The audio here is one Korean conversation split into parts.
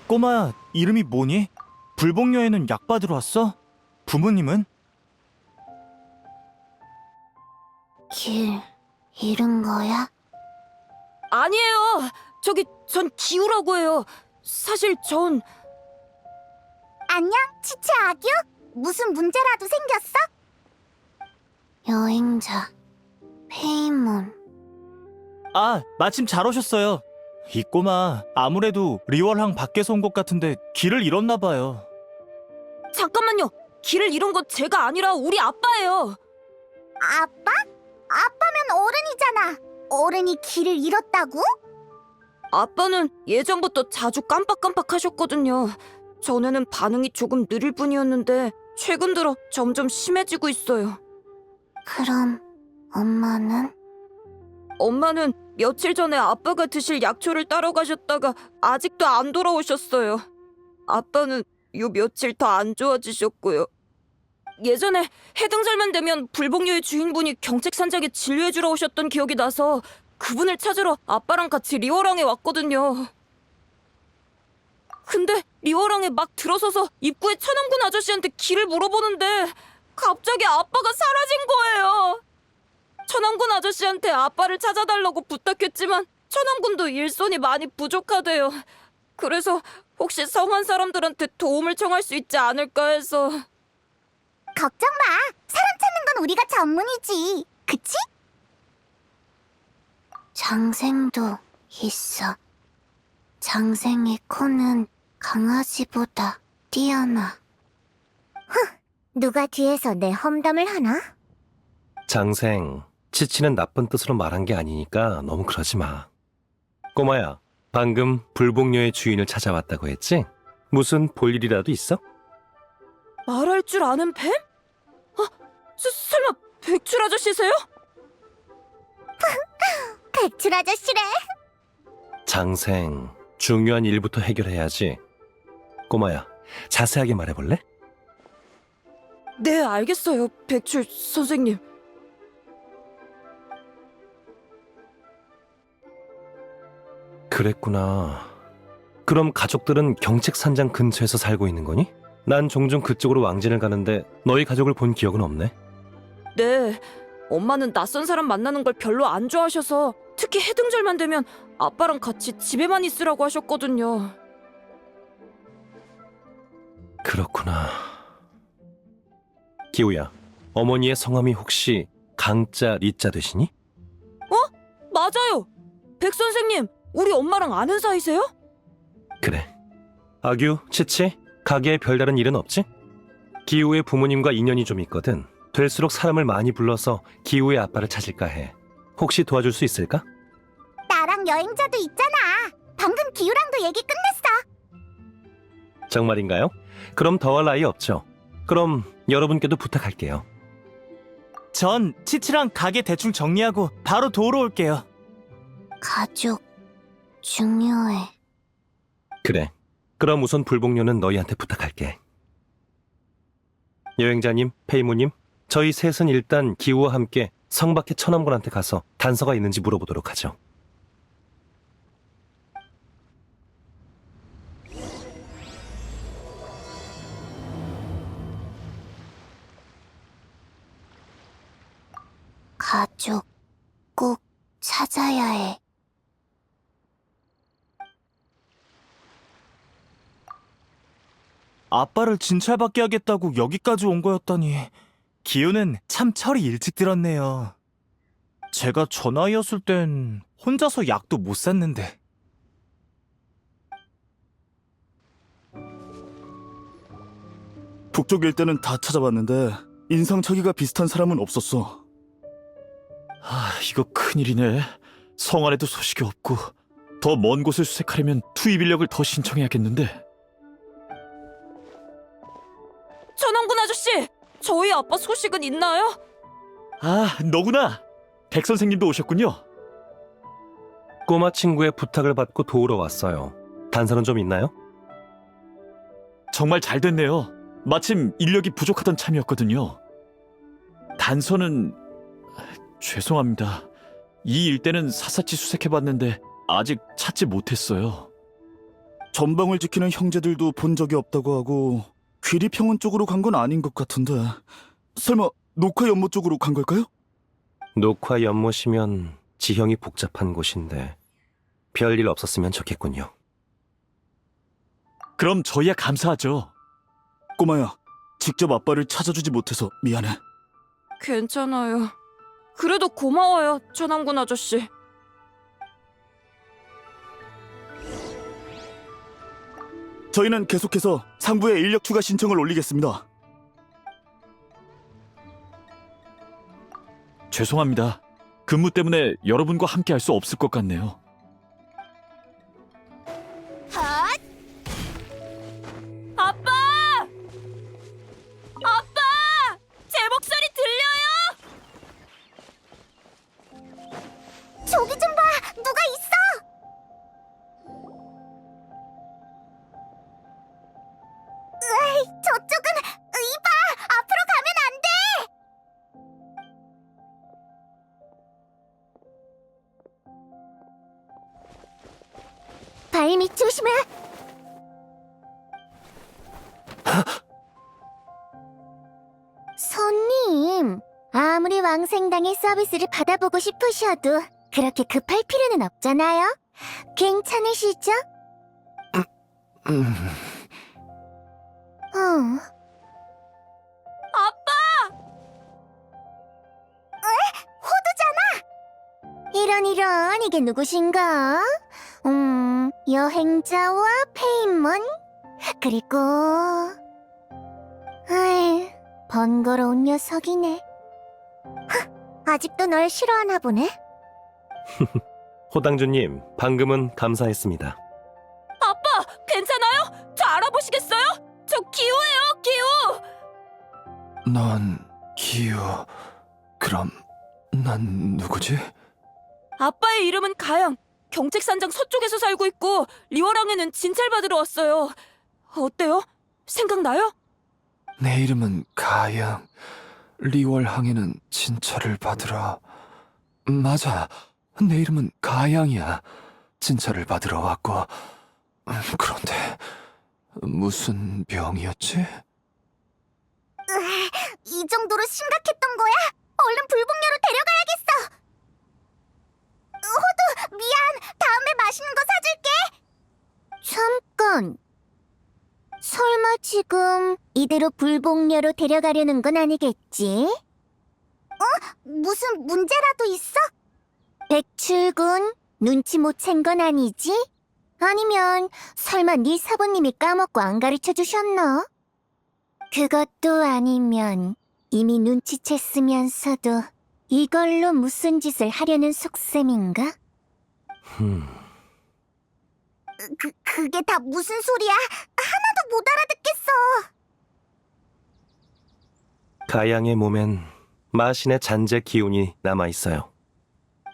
꼬마야, 이름이 뭐니? 불복녀에는 약 받으러 왔어? 부모님은? 길 잃은 거야? 아니에요. 전 기우라고 해요. 사실 전 안녕, 치치 아규? 무슨 문제라도 생겼어? 여행자 페이몬. 아, 마침 잘 오셨어요. 이 꼬마 아무래도 리월항 밖에서 온 것 같은데 길을 잃었나 봐요. 잠깐만요. 길을 잃은 건 제가 아니라 우리 아빠예요. 아빠? 아빠면 어른이잖아. 어른이 길을 잃었다고? 아빠는 예전부터 자주 깜빡깜빡 하셨거든요. 전에는 반응이 조금 느릴 뿐이었는데 최근 들어 점점 심해지고 있어요. 그럼 엄마는? 엄마는 며칠 전에 아빠가 드실 약초를 따러 가셨다가 아직도 안 돌아오셨어요. 아빠는 요 며칠 더 안 좋아지셨고요. 예전에 해등절만 되면 불복녀의 주인분이 경책산장에 진료해주러 오셨던 기억이 나서 그분을 찾으러 아빠랑 같이 리월항에 왔거든요. 근데 리월항에 막 들어서서 입구에 천암군 아저씨한테 길을 물어보는데 갑자기 아빠가 사라진 거예요. 천암군 아저씨한테 아빠를 찾아달라고 부탁했지만 천암군도 일손이 많이 부족하대요. 그래서 혹시 성한 사람들한테 도움을 청할 수 있지 않을까 해서. 걱정 마. 사람 찾는 건 우리가 전문이지. 그치? 장생도 있어. 장생의 코는 강아지보다 뛰어나. 누가 뒤에서 내 험담을 하나? 장생, 치치는 나쁜 뜻으로 말한 게 아니니까 너무 그러지 마. 꼬마야, 방금 불복녀의 주인을 찾아왔다고 했지? 무슨 볼일이라도 있어? 말할 줄 아는 뱀? 설마 백출 아저씨세요? 백출 아저씨래. 장생, 중요한 일부터 해결해야지. 꼬마야, 자세하게 말해볼래? 네, 알겠어요, 백출 선생님. 그랬구나. 그럼 가족들은 경책산장 근처에서 살고 있는 거니? 난 종종 그쪽으로 왕진을 가는데 너희 가족을 본 기억은 없네. 네, 엄마는 낯선 사람 만나는 걸 별로 안 좋아하셔서 특히 해등절만 되면 아빠랑 같이 집에만 있으라고 하셨거든요. 그렇구나. 기우야, 어머니의 성함이 혹시 강자, 리자 되시니? 맞아요. 백 선생님, 우리 엄마랑 아는 사이세요? 그래. 아규, 치치, 가게에 별다른 일은 없지? 기우의 부모님과 인연이 좀 있거든. 될수록 사람을 많이 불러서 기우의 아빠를 찾을까 해. 혹시 도와줄 수 있을까? 나랑 여행자도 있잖아. 방금 기우랑도 얘기 끝냈어. 정말인가요? 그럼 더할 나위 없죠. 그럼 여러분께도 부탁할게요. 전 치치랑 가게 대충 정리하고 바로 도우러 올게요. 가족 중요해. 그래. 그럼 우선 불복녀는 너희한테 부탁할게. 여행자님, 페이모님, 저희 셋은 일단 기우와 함께 성 밖의 천암군한테 가서 단서가 있는지 물어보도록 하죠. 가족 꼭 찾아야 해. 아빠를 진찰받게 하겠다고 여기까지 온 거였다니. 기우는 참 철이 일찍 들었네요. 제가 저 나이였을 땐 혼자서 약도 못 샀는데. 북쪽 일대는 다 찾아봤는데 인상착의가 비슷한 사람은 없었어. 이거 큰일이네. 성 안에도 소식이 없고 더 먼 곳을 수색하려면 투입 인력을 더 신청해야겠는데. 천암군 아저씨, 저희 아빠 소식은 있나요? 너구나. 백 선생님도 오셨군요. 꼬마 친구의 부탁을 받고 도우러 왔어요. 단서는 좀 있나요? 정말 잘 됐네요. 마침 인력이 부족하던 참이었거든요. 단서는 죄송합니다. 이 일대는 샅샅이 수색해봤는데 아직 찾지 못했어요. 전방을 지키는 형제들도 본 적이 없다고 하고 귀리평원 쪽으로 간 건 아닌 것 같은데 설마 녹화 연못 쪽으로 간 걸까요? 녹화 연못이면 지형이 복잡한 곳인데 별일 없었으면 좋겠군요. 그럼 저희야 감사하죠. 꼬마야, 직접 아빠를 찾아주지 못해서 미안해. 괜찮아요. 그래도 고마워요, 천왕군 아저씨. 저희는 계속해서 상부에 인력 추가 신청을 올리겠습니다. 죄송합니다. 근무 때문에 여러분과 함께 할 수 없을 것 같네요. 아빠! 아빠! 제 목소리 들려요? 저기 좀 봐! 누가 있어! 으이, 저쪽은 이봐! 앞으로 가면 안 돼! 발밑 조심해! 손님, 아무리 왕생당의 서비스를 받아보고 싶으셔도 그렇게 급할 필요는 없잖아요. 괜찮으시죠? 아빠! 호두잖아! 이런, 이게 누구신가? 여행자와 페인먼? 그리고... 아이, 번거로운 녀석이네. 아직도 널 싫어하나 보네? 호당주님, 방금은 감사했습니다. 아빠! 괜찮아요? 저 알아보시겠어요? 저 기우예요, 기우! 넌 기우... 그럼 난 누구지? 아빠의 이름은 가양. 경책산장 서쪽에서 살고 있고 리워랑에는 진찰 받으러 왔어요. 어때요? 생각나요? 내 이름은 가양. 리월항에는 진찰을 받으러... 맞아. 내 이름은 가양이야. 진찰을 받으러 왔고... 그런데... 무슨 병이었지? 이 정도로 심각했던 거야? 얼른 불복녀로 데려가야겠어! 호두, 미안! 다음에 맛있는 거 사줄게! 잠깐! 설마 지금 이대로 불복녀로 데려가려는 건 아니겠지? 무슨 문제라도 있어? 백출군, 눈치 못 챈 건 아니지? 아니면 설마 네 사부님이 까먹고 안 가르쳐 주셨나? 그것도 아니면 이미 눈치챘으면서도 이걸로 무슨 짓을 하려는 속셈인가? 그게 다 무슨 소리야? 하나도 못 알아듣겠어. 가양의 몸엔 마신의 잔재 기운이 남아있어요.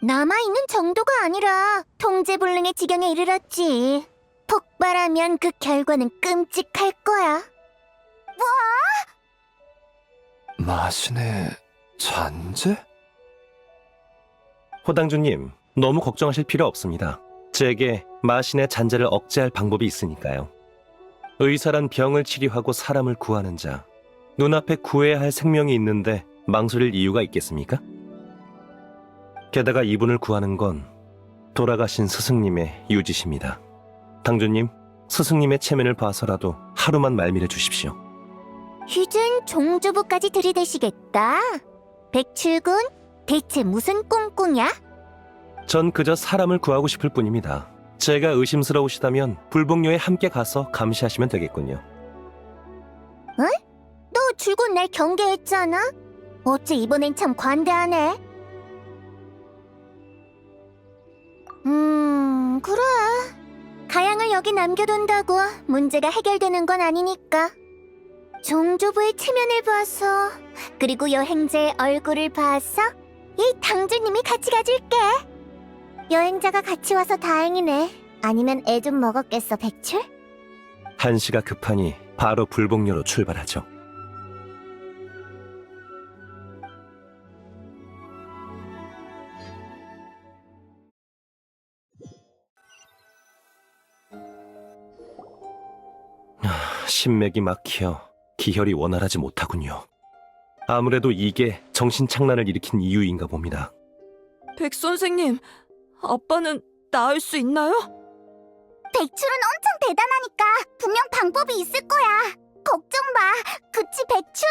남아있는 정도가 아니라 통제불능의 지경에 이르렀지. 폭발하면 그 결과는 끔찍할 거야. 마신의 잔재? 호당주님, 너무 걱정하실 필요 없습니다. 제게 마신의 잔재를 억제할 방법이 있으니까요. 의사란 병을 치료하고 사람을 구하는 자. 눈앞에 구해야 할 생명이 있는데 망설일 이유가 있겠습니까? 게다가 이분을 구하는 건 돌아가신 스승님의 유지십니다. 당주님, 스승님의 체면을 봐서라도 하루만 말미를 주십시오. 이젠 종주부까지 들이대시겠다. 백출군, 대체 무슨 꿍꿍이야? 전 그저 사람을 구하고 싶을 뿐입니다. 제가 의심스러우시다면 불복녀에 함께 가서 감시하시면 되겠군요. 너 줄곧 날 경계했잖아? 어째 이번엔 참 관대하네. 그래. 가양을 여기 남겨둔다고 문제가 해결되는 건 아니니까. 종조부의 체면을 봐서, 그리고 여행자의 얼굴을 봐서 이 당주님이 같이 가줄게. 여행자가 같이 와서 다행이네. 아니면 애 좀 먹었겠어, 백출? 한시가 급하니 바로 불복녀로 출발하죠. 신맥이 막혀 기혈이 원활하지 못하군요. 아무래도 이게 정신착란을 일으킨 이유인가 봅니다. 백 선생님, 아빠는 나을 수 있나요? 백출은 엄청 대단하니까 분명 방법이 있을 거야. 걱정 마. 그치, 백출?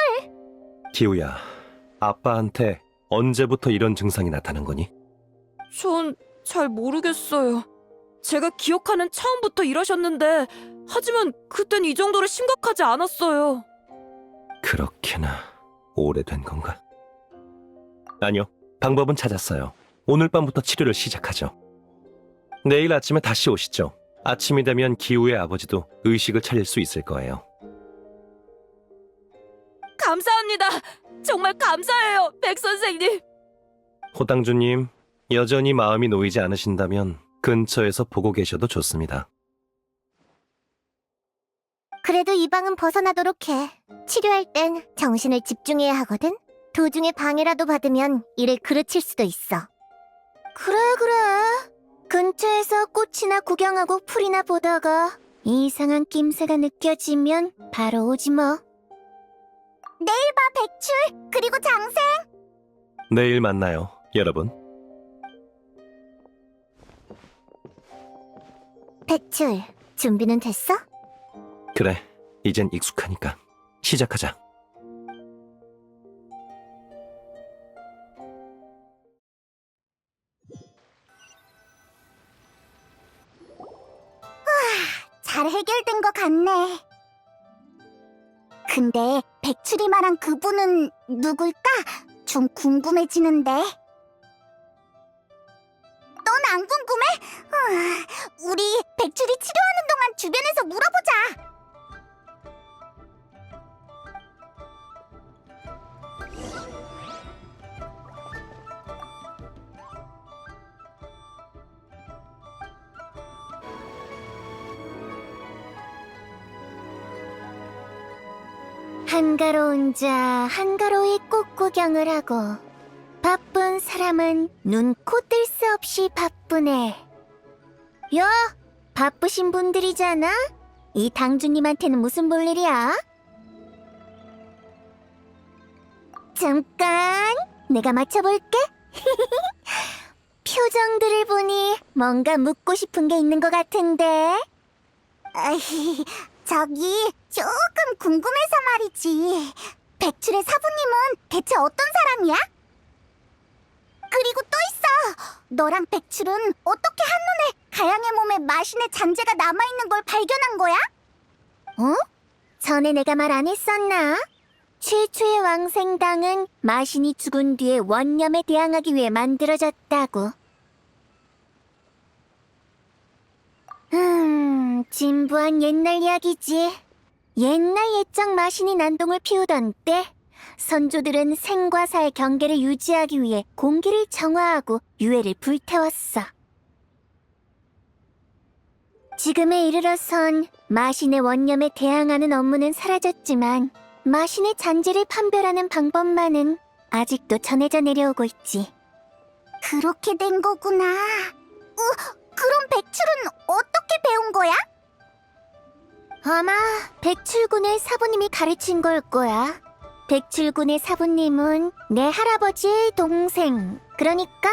기우야, 아빠한테 언제부터 이런 증상이 나타난 거니? 전 잘 모르겠어요. 제가 기억하는 처음부터 이러셨는데, 하지만 그땐 이 정도로 심각하지 않았어요. 그렇게나 오래된 건가? 아니요, 방법은 찾았어요. 오늘 밤부터 치료를 시작하죠. 내일 아침에 다시 오시죠. 아침이 되면 기우의 아버지도 의식을 차릴 수 있을 거예요. 감사합니다. 정말 감사해요, 백 선생님. 호당주님, 여전히 마음이 놓이지 않으신다면 근처에서 보고 계셔도 좋습니다. 그래도 이 방은 벗어나도록 해. 치료할 땐 정신을 집중해야 하거든. 도중에 방해라도 받으면 일을 그르칠 수도 있어. 그래. 근처에서 꽃이나 구경하고 풀이나 보다가 이상한 낌새가 느껴지면 바로 오지 뭐. 내일 봐, 백출. 그리고 장생. 내일 만나요, 여러분. 백출, 준비는 됐어? 그래, 이젠 익숙하니까 시작하자. 잘 해결된 것 같네. 근데 백출이 말한 그분은 누굴까? 좀 궁금해지는데. 넌 안 궁금해? 우리 백출이 치료하는 동안 주변에서 물어보자. 한가로운 자 한가로이 꽃 구경을 하고 바쁜 사람은 눈, 코 뜰 새 없이 바쁘네. 야, 바쁘신 분들이잖아? 이 당주님한테는 무슨 볼일이야? 잠깐, 내가 맞춰볼게. 표정들을 보니 뭔가 묻고 싶은 게 있는 것 같은데. 저기 조금 궁금해서 말이지. 백출의 사부님은 대체 어떤 사람이야? 그리고 또 있어. 너랑 백출은 어떻게 한눈에 가양의 몸에 마신의 잔재가 남아있는 걸 발견한 거야? 어? 전에 내가 말 안 했었나? 최초의 왕생당은 마신이 죽은 뒤에 원념에 대항하기 위해 만들어졌다고. 진부한 옛날 이야기지. 옛날 옛적 마신이 난동을 피우던 때 선조들은 생과 사의 경계를 유지하기 위해 공기를 정화하고 유해를 불태웠어. 지금에 이르러선 마신의 원념에 대항하는 업무는 사라졌지만 마신의 잔재를 판별하는 방법만은 아직도 전해져 내려오고 있지. 그렇게 된 거구나. 그럼 백출은 어떻게 배운 거야? 아마 백출군의 사부님이 가르친 걸 거야. 백출군의 사부님은 내 할아버지의 동생, 그러니까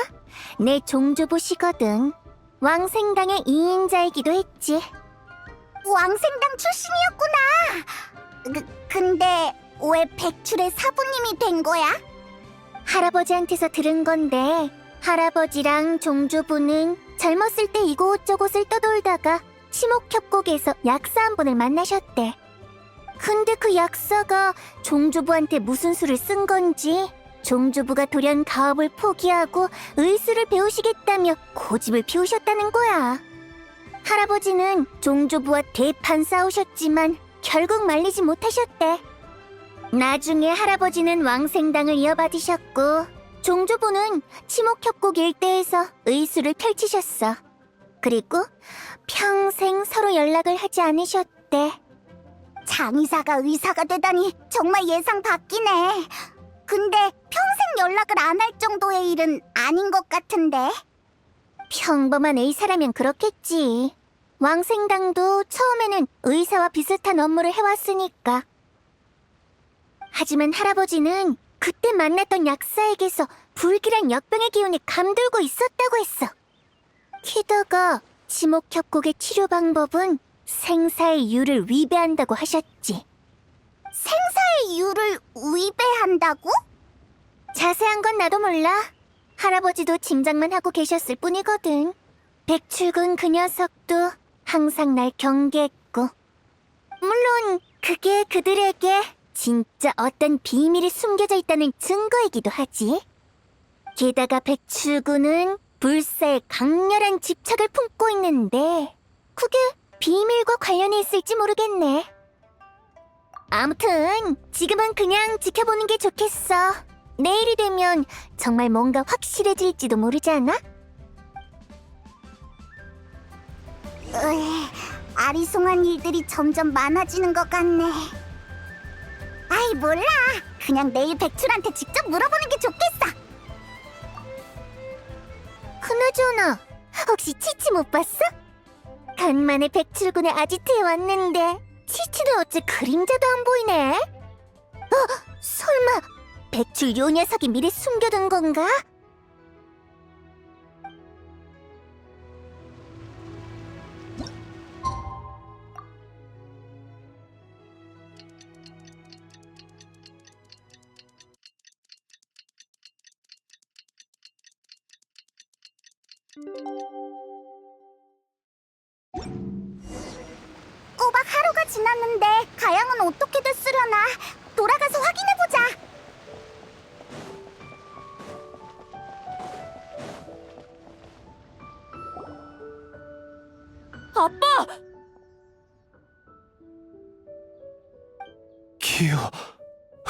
내 종조부시거든. 왕생당의 2인자이기도 했지. 왕생당 출신이었구나. 근데 왜 백출의 사부님이 된 거야? 할아버지한테서 들은 건데 할아버지랑 종조부는 젊었을 때 이곳저곳을 떠돌다가 치목협곡에서 약사 한 분을 만나셨대. 근데 그 약사가 종조부한테 무슨 수를 쓴 건지 종조부가 돌연 가업을 포기하고 의술을 배우시겠다며 고집을 피우셨다는 거야. 할아버지는 종조부와 대판 싸우셨지만 결국 말리지 못하셨대. 나중에 할아버지는 왕생당을 이어받으셨고 종조부는 치목협곡 일대에서 의술을 펼치셨어. 그리고 평생 서로 연락을 하지 않으셨대. 장의사가 의사가 되다니 정말 예상 밖이네. 근데 평생 연락을 안 할 정도의 일은 아닌 것 같은데. 평범한 의사라면 그렇겠지. 왕생당도 처음에는 의사와 비슷한 업무를 해왔으니까. 하지만 할아버지는 그때 만났던 약사에게서 불길한 역병의 기운이 감돌고 있었다고 했어. 게다가 지목협곡의 치료 방법은 생사의 유를 위배한다고 하셨지. 생사의 유를 위배한다고? 자세한 건 나도 몰라. 할아버지도 짐작만 하고 계셨을 뿐이거든. 백출군 그 녀석도 항상 날 경계했고. 물론 그게 그들에게 진짜 어떤 비밀이 숨겨져 있다는 증거이기도 하지. 게다가 백출군은 불사에 강렬한 집착을 품고 있는데 그게 비밀과 관련이 있을지 모르겠네. 아무튼 지금은 그냥 지켜보는 게 좋겠어. 내일이 되면 정말 뭔가 확실해질지도 모르잖아? 아리송한 일들이 점점 많아지는 것 같네. 아이 몰라. 그냥 내일 백출한테 직접 물어보는 게 좋겠어. 그나저나 혹시 치치 못 봤어? 간만에 백출군의 아지트에 왔는데 치치는 어째 그림자도 안 보이네? 설마 백출 요 녀석이 미리 숨겨둔 건가? 꼬박 하루가 지났는데 가양은 어떻게 됐으려나? 돌아가서 확인해보자. 아빠!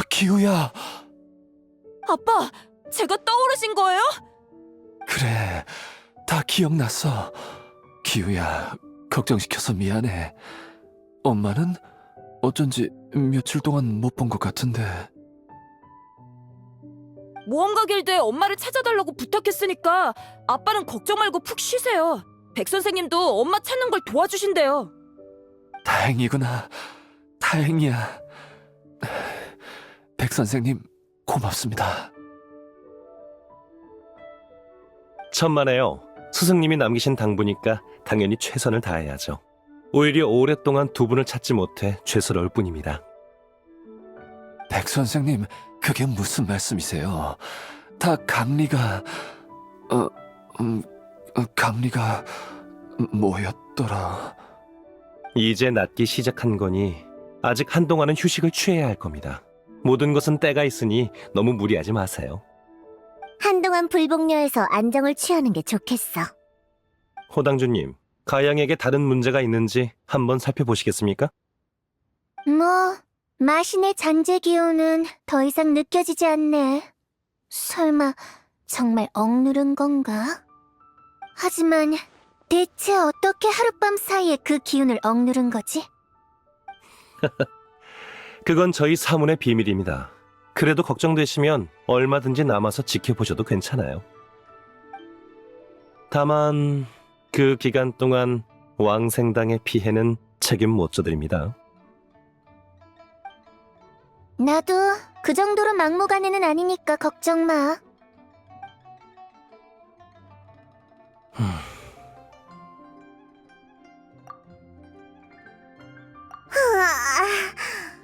기우야. 아빠! 제가 떠오르신 거예요? 그래, 다 기억났어. 기우야, 걱정시켜서 미안해. 엄마는 어쩐지 며칠 동안 못 본 것 같은데. 모험가 길드에 엄마를 찾아달라고 부탁했으니까 아빠는 걱정 말고 푹 쉬세요. 백 선생님도 엄마 찾는 걸 도와주신대요. 다행이구나. 다행이야. 백 선생님, 고맙습니다. 천만에요. 스승님이 남기신 당부니까 당연히 최선을 다해야죠. 오히려 오랫동안 두 분을 찾지 못해 죄스러울 뿐입니다. 백 선생님, 그게 무슨 말씀이세요? 다 강리가... 강리가... 뭐였더라... 이제 낫기 시작한 거니 아직 한동안은 휴식을 취해야 할 겁니다. 모든 것은 때가 있으니 너무 무리하지 마세요. 한동안 불복녀에서 안정을 취하는 게 좋겠어. 호당주님, 가양에게 다른 문제가 있는지 한번 살펴보시겠습니까? 뭐 마신의 잔재 기운은 더 이상 느껴지지 않네. 설마 정말 억누른 건가? 하지만 대체 어떻게 하룻밤 사이에 그 기운을 억누른 거지? 그건 저희 사문의 비밀입니다. 그래도 걱정되시면 얼마든지 남아서 지켜보셔도 괜찮아요. 다만 그 기간 동안 왕생당의 피해는 책임 못 져드립니다. 나도 그 정도로 막무가내는 아니니까 걱정 마.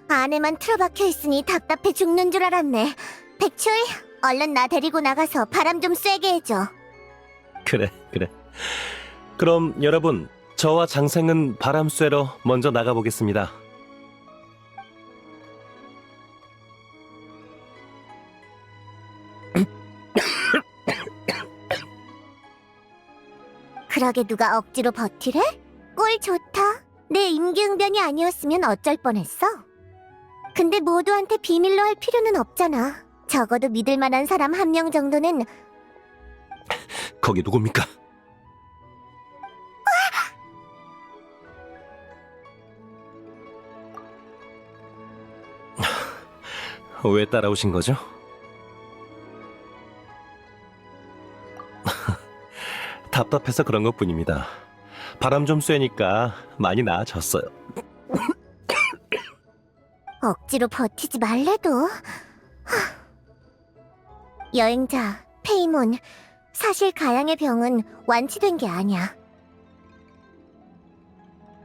안에만 틀어박혀 있으니 답답해 죽는 줄 알았네. 백출, 얼른 나 데리고 나가서 바람 좀 쐬게 해줘. 그래. 그럼 여러분, 저와 장생은 바람 쐬러 먼저 나가보겠습니다. 그러게 누가 억지로 버티래? 꼴 좋다. 내 임기응변이 아니었으면 어쩔 뻔했어. 근데 모두한테 비밀로 할 필요는 없잖아. 적어도 믿을 만한 사람 한 명 정도는. 거기 누굽니까? 왜 따라오신 거죠? 답답해서 그런 것뿐입니다. 바람 좀 쐬니까 많이 나아졌어요. 억지로 버티지 말래도. 여행자, 페이몬, 사실 가양의 병은 완치된 게 아니야.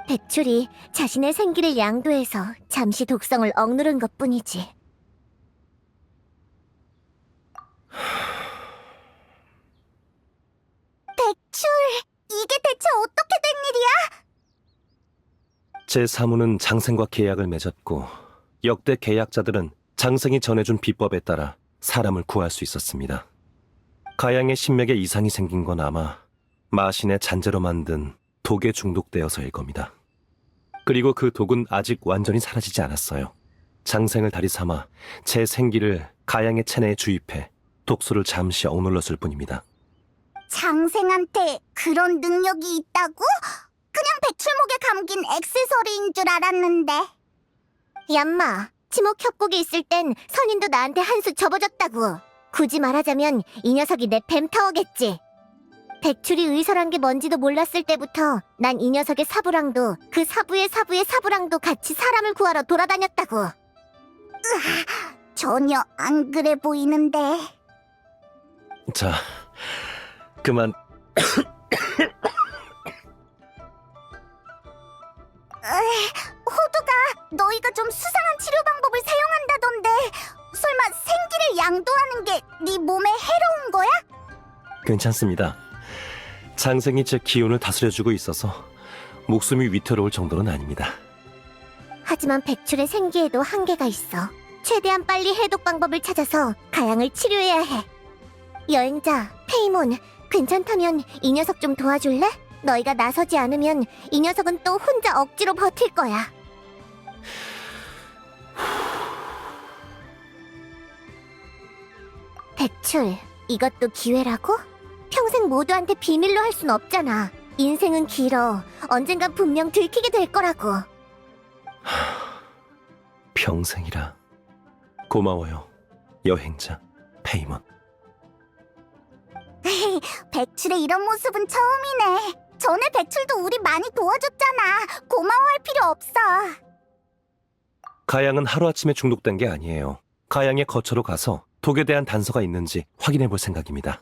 백출이 자신의 생기를 양도해서 잠시 독성을 억누른 것뿐이지. 백출, 이게 대체 어떻게 된 일이야? 제 사무는 장생과 계약을 맺었고 역대 계약자들은 장생이 전해준 비법에 따라 사람을 구할 수 있었습니다. 가양의 신맥에 이상이 생긴 건 아마 마신의 잔재로 만든 독에 중독되어서일 겁니다. 그리고 그 독은 아직 완전히 사라지지 않았어요. 장생을 다리 삼아 제 생기를 가양의 체내에 주입해 독소를 잠시 억눌렀을 뿐입니다. 장생한테 그런 능력이 있다고? 그냥 백출목에 감긴 액세서리인 줄 알았는데. 얌마, 치목 협곡에 있을 땐 선인도 나한테 한 수 접어줬다고. 굳이 말하자면 이 녀석이 내 뱀타워겠지. 백출이 의설한 게 뭔지도 몰랐을 때부터 난 이 녀석의 사부랑도 그 사부의 사부의 사부랑도 같이 사람을 구하러 돌아다녔다고. 전혀 안 그래 보이는데. 자, 그만. 호두가 너희가 좀 수상한 치료 방법을 사용한다던데 설마 생기를 양도하는 게 네 몸에 해로운 거야? 괜찮습니다. 장생이 제 기운을 다스려주고 있어서 목숨이 위태로울 정도는 아닙니다. 하지만 백출의 생기에도 한계가 있어. 최대한 빨리 해독 방법을 찾아서 가양을 치료해야 해. 여행자, 페이몬, 괜찮다면 이 녀석 좀 도와줄래? 너희가 나서지 않으면 이 녀석은 또 혼자 억지로 버틸 거야. 백출, 이것도 기회라고? 평생 모두한테 비밀로 할 순 없잖아. 인생은 길어. 언젠간 분명 들키게 될 거라고. 평생이라. 고마워요, 여행자 페이몬. 백출의 이런 모습은 처음이네. 전에 백출도 우리 많이 도와줬잖아. 고마워할 필요 없어. 가양은 하루아침에 중독된 게 아니에요. 가양의 거처로 가서 독에 대한 단서가 있는지 확인해 볼 생각입니다.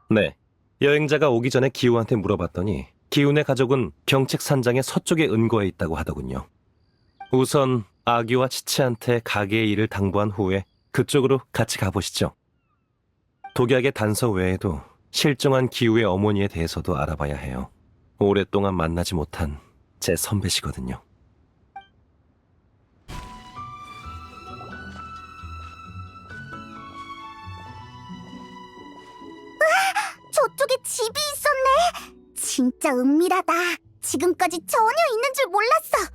네, 여행자가 오기 전에 기우한테 물어봤더니 기우네 가족은 경책산장의 서쪽에 은거해 있다고 하더군요. 우선 아규와 치치한테 가게의 일을 당부한 후에 그쪽으로 같이 가보시죠. 독약의 단서 외에도 실종한 기우의 어머니에 대해서도 알아봐야 해요. 오랫동안 만나지 못한 제 선배시거든요. 저쪽에 집이 있었네. 진짜 은밀하다. 지금까지 전혀 있는 줄 몰랐어.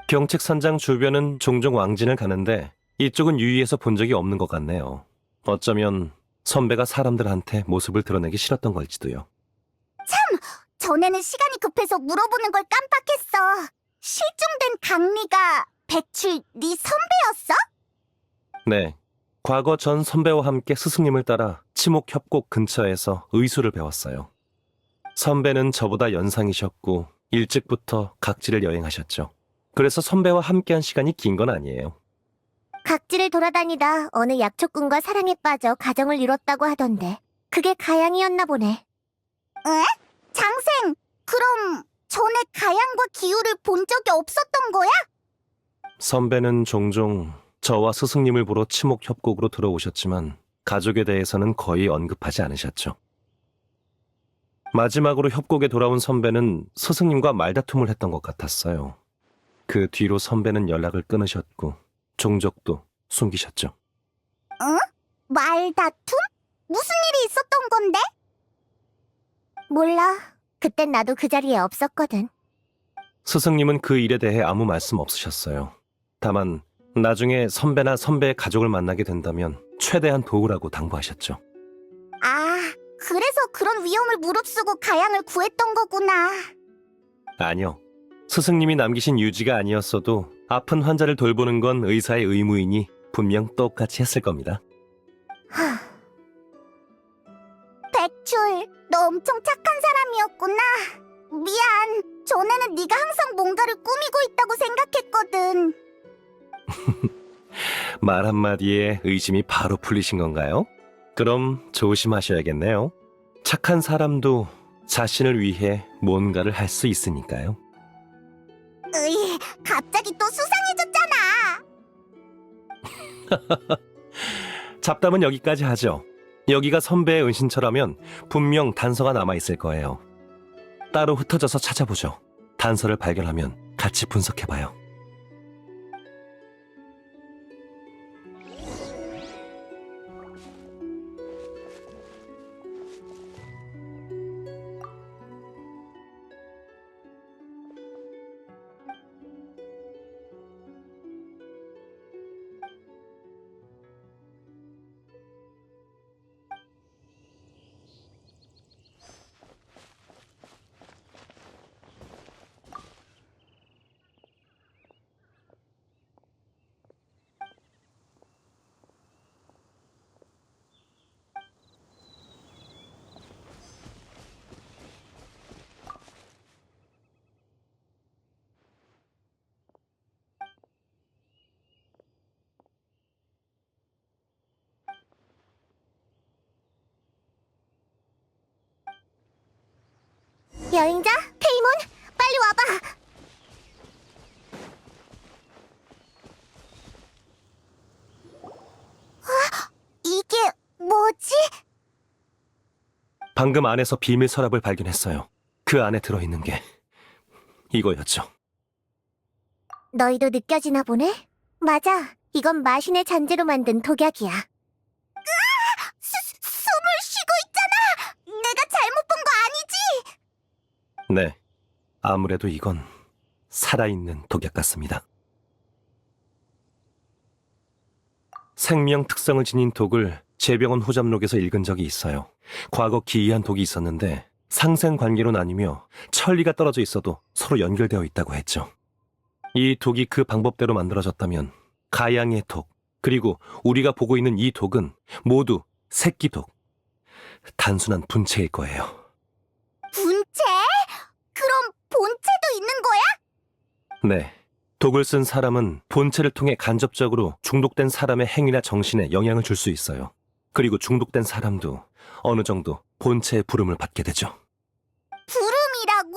경책산장 주변은 종종 왕진을 가는데 이쪽은 유의해서 본 적이 없는 것 같네요. 어쩌면 선배가 사람들한테 모습을 드러내기 싫었던 걸지도요. 전에는 시간이 급해서 물어보는 걸 깜빡했어. 실종된 강리가 백출 네 선배였어? 네, 과거 전 선배와 함께 스승님을 따라 치목협곡 근처에서 의수를 배웠어요. 선배는 저보다 연상이셨고 일찍부터 각지를 여행하셨죠. 그래서 선배와 함께한 시간이 긴 건 아니에요. 각지를 돌아다니다 어느 약초꾼과 사랑에 빠져 가정을 이뤘다고 하던데 그게 가양이었나 보네. 에? 장생, 그럼 전에 가양과 기우를 본 적이 없었던 거야? 선배는 종종 저와 스승님을 보러 치목협곡으로 들어오셨지만 가족에 대해서는 거의 언급하지 않으셨죠. 마지막으로 협곡에 돌아온 선배는 스승님과 말다툼을 했던 것 같았어요. 그 뒤로 선배는 연락을 끊으셨고 종족도 숨기셨죠. 말다툼? 무슨 일이 있었던 건데? 몰라. 그땐 나도 그 자리에 없었거든. 스승님은 그 일에 대해 아무 말씀 없으셨어요. 다만 나중에 선배나 선배의 가족을 만나게 된다면 최대한 도우라고 당부하셨죠. 아, 그래서 그런 위험을 무릅쓰고 가양을 구했던 거구나. 아니요. 스승님이 남기신 유지가 아니었어도 아픈 환자를 돌보는 건 의사의 의무이니 분명 똑같이 했을 겁니다. 백출, 너 엄청 착한 사람이었구나. 미안. 전에는 네가 항상 뭔가를 꾸미고 있다고 생각했거든. 말 한마디에 의심이 바로 풀리신 건가요? 그럼 조심하셔야겠네요. 착한 사람도 자신을 위해 뭔가를 할 수 있으니까요. 으이, 갑자기 또 수상해졌잖아. 잡담은 여기까지 하죠. 여기가 선배의 은신처라면 분명 단서가 남아있을 거예요. 따로 흩어져서 찾아보죠. 단서를 발견하면 같이 분석해봐요. 여행자, 페이몬, 빨리 와봐. 이게 뭐지? 방금 안에서 비밀 서랍을 발견했어요. 그 안에 들어있는 게 이거였죠. 너희도 느껴지나 보네? 맞아. 이건 마신의 잔재로 만든 독약이야. 숨을 쉬고 있잖아. 내가 잘못 본 거 아니지? 네, 아무래도 이건 살아있는 독약 같습니다. 생명 특성을 지닌 독을 제병원 호잡록에서 읽은 적이 있어요. 과거 기이한 독이 있었는데 상생관계로 나뉘며 천리가 떨어져 있어도 서로 연결되어 있다고 했죠. 이 독이 그 방법대로 만들어졌다면 가양의 독, 그리고 우리가 보고 있는 이 독은 모두 새끼독, 단순한 분체일 거예요. 분체? 그럼 본체도 있는 거야? 네, 독을 쓴 사람은 본체를 통해 간접적으로 중독된 사람의 행위나 정신에 영향을 줄 수 있어요. 그리고 중독된 사람도 어느 정도 본체의 부름을 받게 되죠. 부름이라고?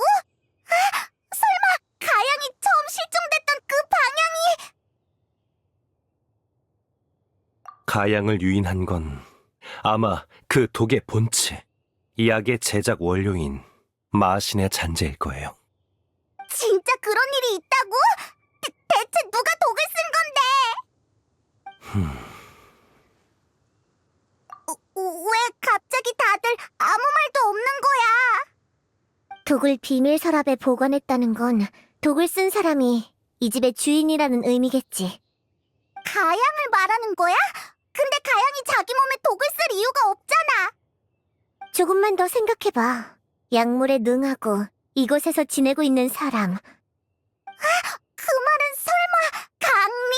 설마 가양이 처음 실종됐던 그 방향이? 가양을 유인한 건 아마 그 독의 본체, 이 약의 제작 원료인 마신의 잔재일 거예요. 진짜 그런 일이 있다고? 대체 누가 독을 쓴 건데? 왜 갑자기 다들 아무 말도 없는 거야? 독을 비밀 서랍에 보관했다는 건 독을 쓴 사람이 이 집의 주인이라는 의미겠지. 가양을 말하는 거야? 근데 가양이 자기 몸에 독을 쓸 이유가 없잖아. 조금만 더 생각해봐. 약물에 능하고 이곳에서 지내고 있는 사람. 그 말은 설마 강미?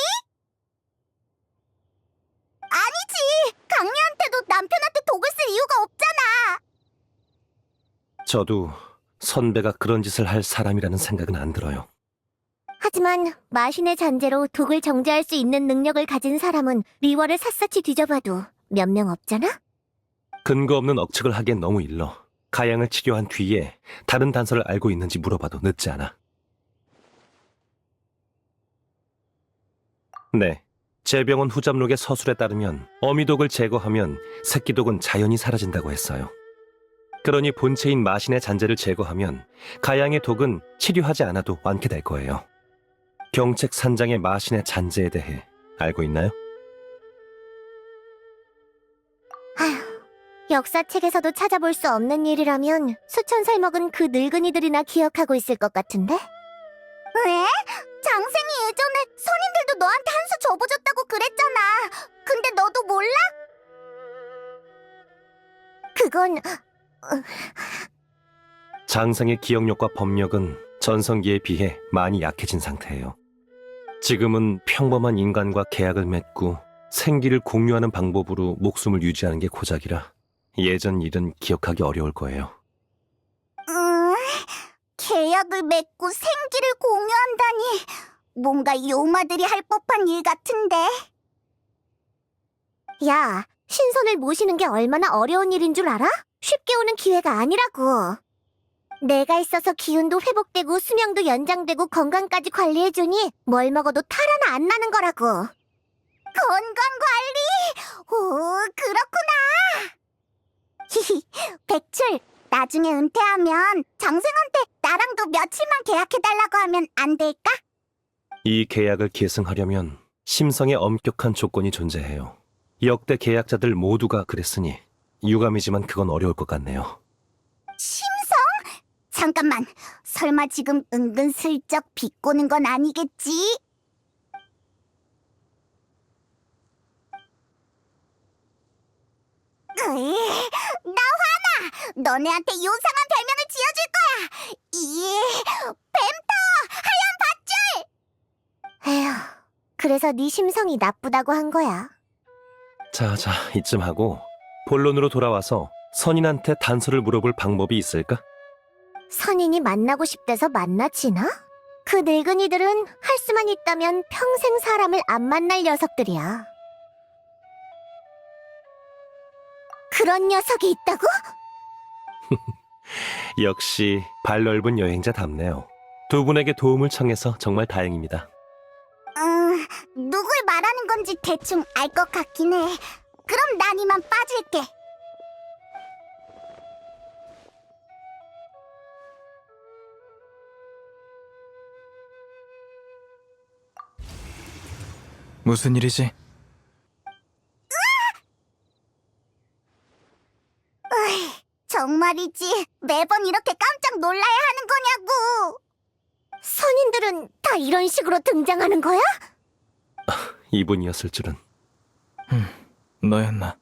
아니지. 강미한테도 남편한테 독을 쓸 이유가 없잖아. 저도 선배가 그런 짓을 할 사람이라는 생각은 안 들어요. 하지만 마신의 잔재로 독을 정제할 수 있는 능력을 가진 사람은 리월을 샅샅이 뒤져봐도 몇 명 없잖아? 근거 없는 억측을 하기엔 너무 일러. 가양을 치료한 뒤에 다른 단서를 알고 있는지 물어봐도 늦지 않아. 네, 제병원 후잡록의 서술에 따르면 어미독을 제거하면 새끼독은 자연히 사라진다고 했어요. 그러니 본체인 마신의 잔재를 제거하면 가양의 독은 치료하지 않아도 완쾌될 거예요. 경책 산장의 마신의 잔재에 대해 알고 있나요? 역사책에서도 찾아볼 수 없는 일이라면 수천 살 먹은 그 늙은이들이나 기억하고 있을 것 같은데? 왜? 장생이 예전에 선인들도 너한테 한 수 줘보줬다고 그랬잖아. 근데 너도 몰라? 그건... 장생의 기억력과 법력은 전성기에 비해 많이 약해진 상태예요. 지금은 평범한 인간과 계약을 맺고 생기를 공유하는 방법으로 목숨을 유지하는 게 고작이라 예전 일은 기억하기 어려울 거예요. 계약을 맺고 생기를 공유한다니 뭔가 요마들이 할 법한 일 같은데. 야, 신선을 모시는 게 얼마나 어려운 일인 줄 알아? 쉽게 오는 기회가 아니라고. 내가 있어서 기운도 회복되고 수명도 연장되고 건강까지 관리해주니 뭘 먹어도 탈 하나 안 나는 거라고. 건강관리? 오, 그렇구나. 히히, 백출, 나중에 은퇴하면 정승한테 나랑도 며칠만 계약해달라고 하면 안 될까? 이 계약을 계승하려면 심성에 엄격한 조건이 존재해요. 역대 계약자들 모두가 그랬으니 유감이지만 그건 어려울 것 같네요. 심성? 잠깐만, 설마 지금 은근슬쩍 비꼬는 건 아니겠지? 으이, 나 화나! 너네한테 요상한 별명을 지어줄 거야! 뱀타워 하얀 밧줄! 에휴, 그래서 네 심성이 나쁘다고 한 거야. 자, 이쯤 하고 본론으로 돌아와서 선인한테 단서를 물어볼 방법이 있을까? 선인이 만나고 싶대서 만나지나? 그 늙은이들은 할 수만 있다면 평생 사람을 안 만날 녀석들이야. 그런 녀석이 있다고? 역시 발 넓은 여행자답네요. 두 분에게 도움을 청해서 정말 다행입니다. 누굴 말하는 건지 대충 알 것 같긴 해. 그럼 난 이만 빠질게. 무슨 일이지? 정말이지. 매번 이렇게 깜짝 놀라야 하는 거냐고. 선인들은 다 이런 식으로 등장하는 거야? 이분이었을 줄은. 너였나?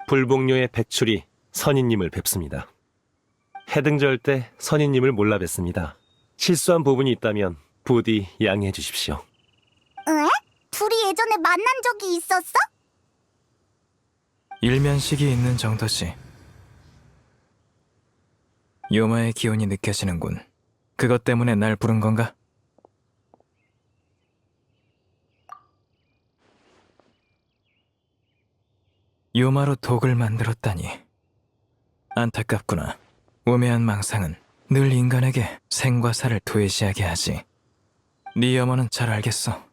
불복녀의 백출이 선인님을 뵙습니다. 해등절 때 선인님을 몰라 뵀습니다. 실수한 부분이 있다면 부디 양해해 주십시오. 에? 둘이 예전에 만난 적이 있었어? 일면식이 있는 정도지. 요마의 기운이 느껴지는군. 그것 때문에 날 부른 건가? 요마로 독을 만들었다니. 안타깝구나. 우매한 망상은 늘 인간에게 생과 사를 도외시하게 하지. 네 염원은 잘 알겠어.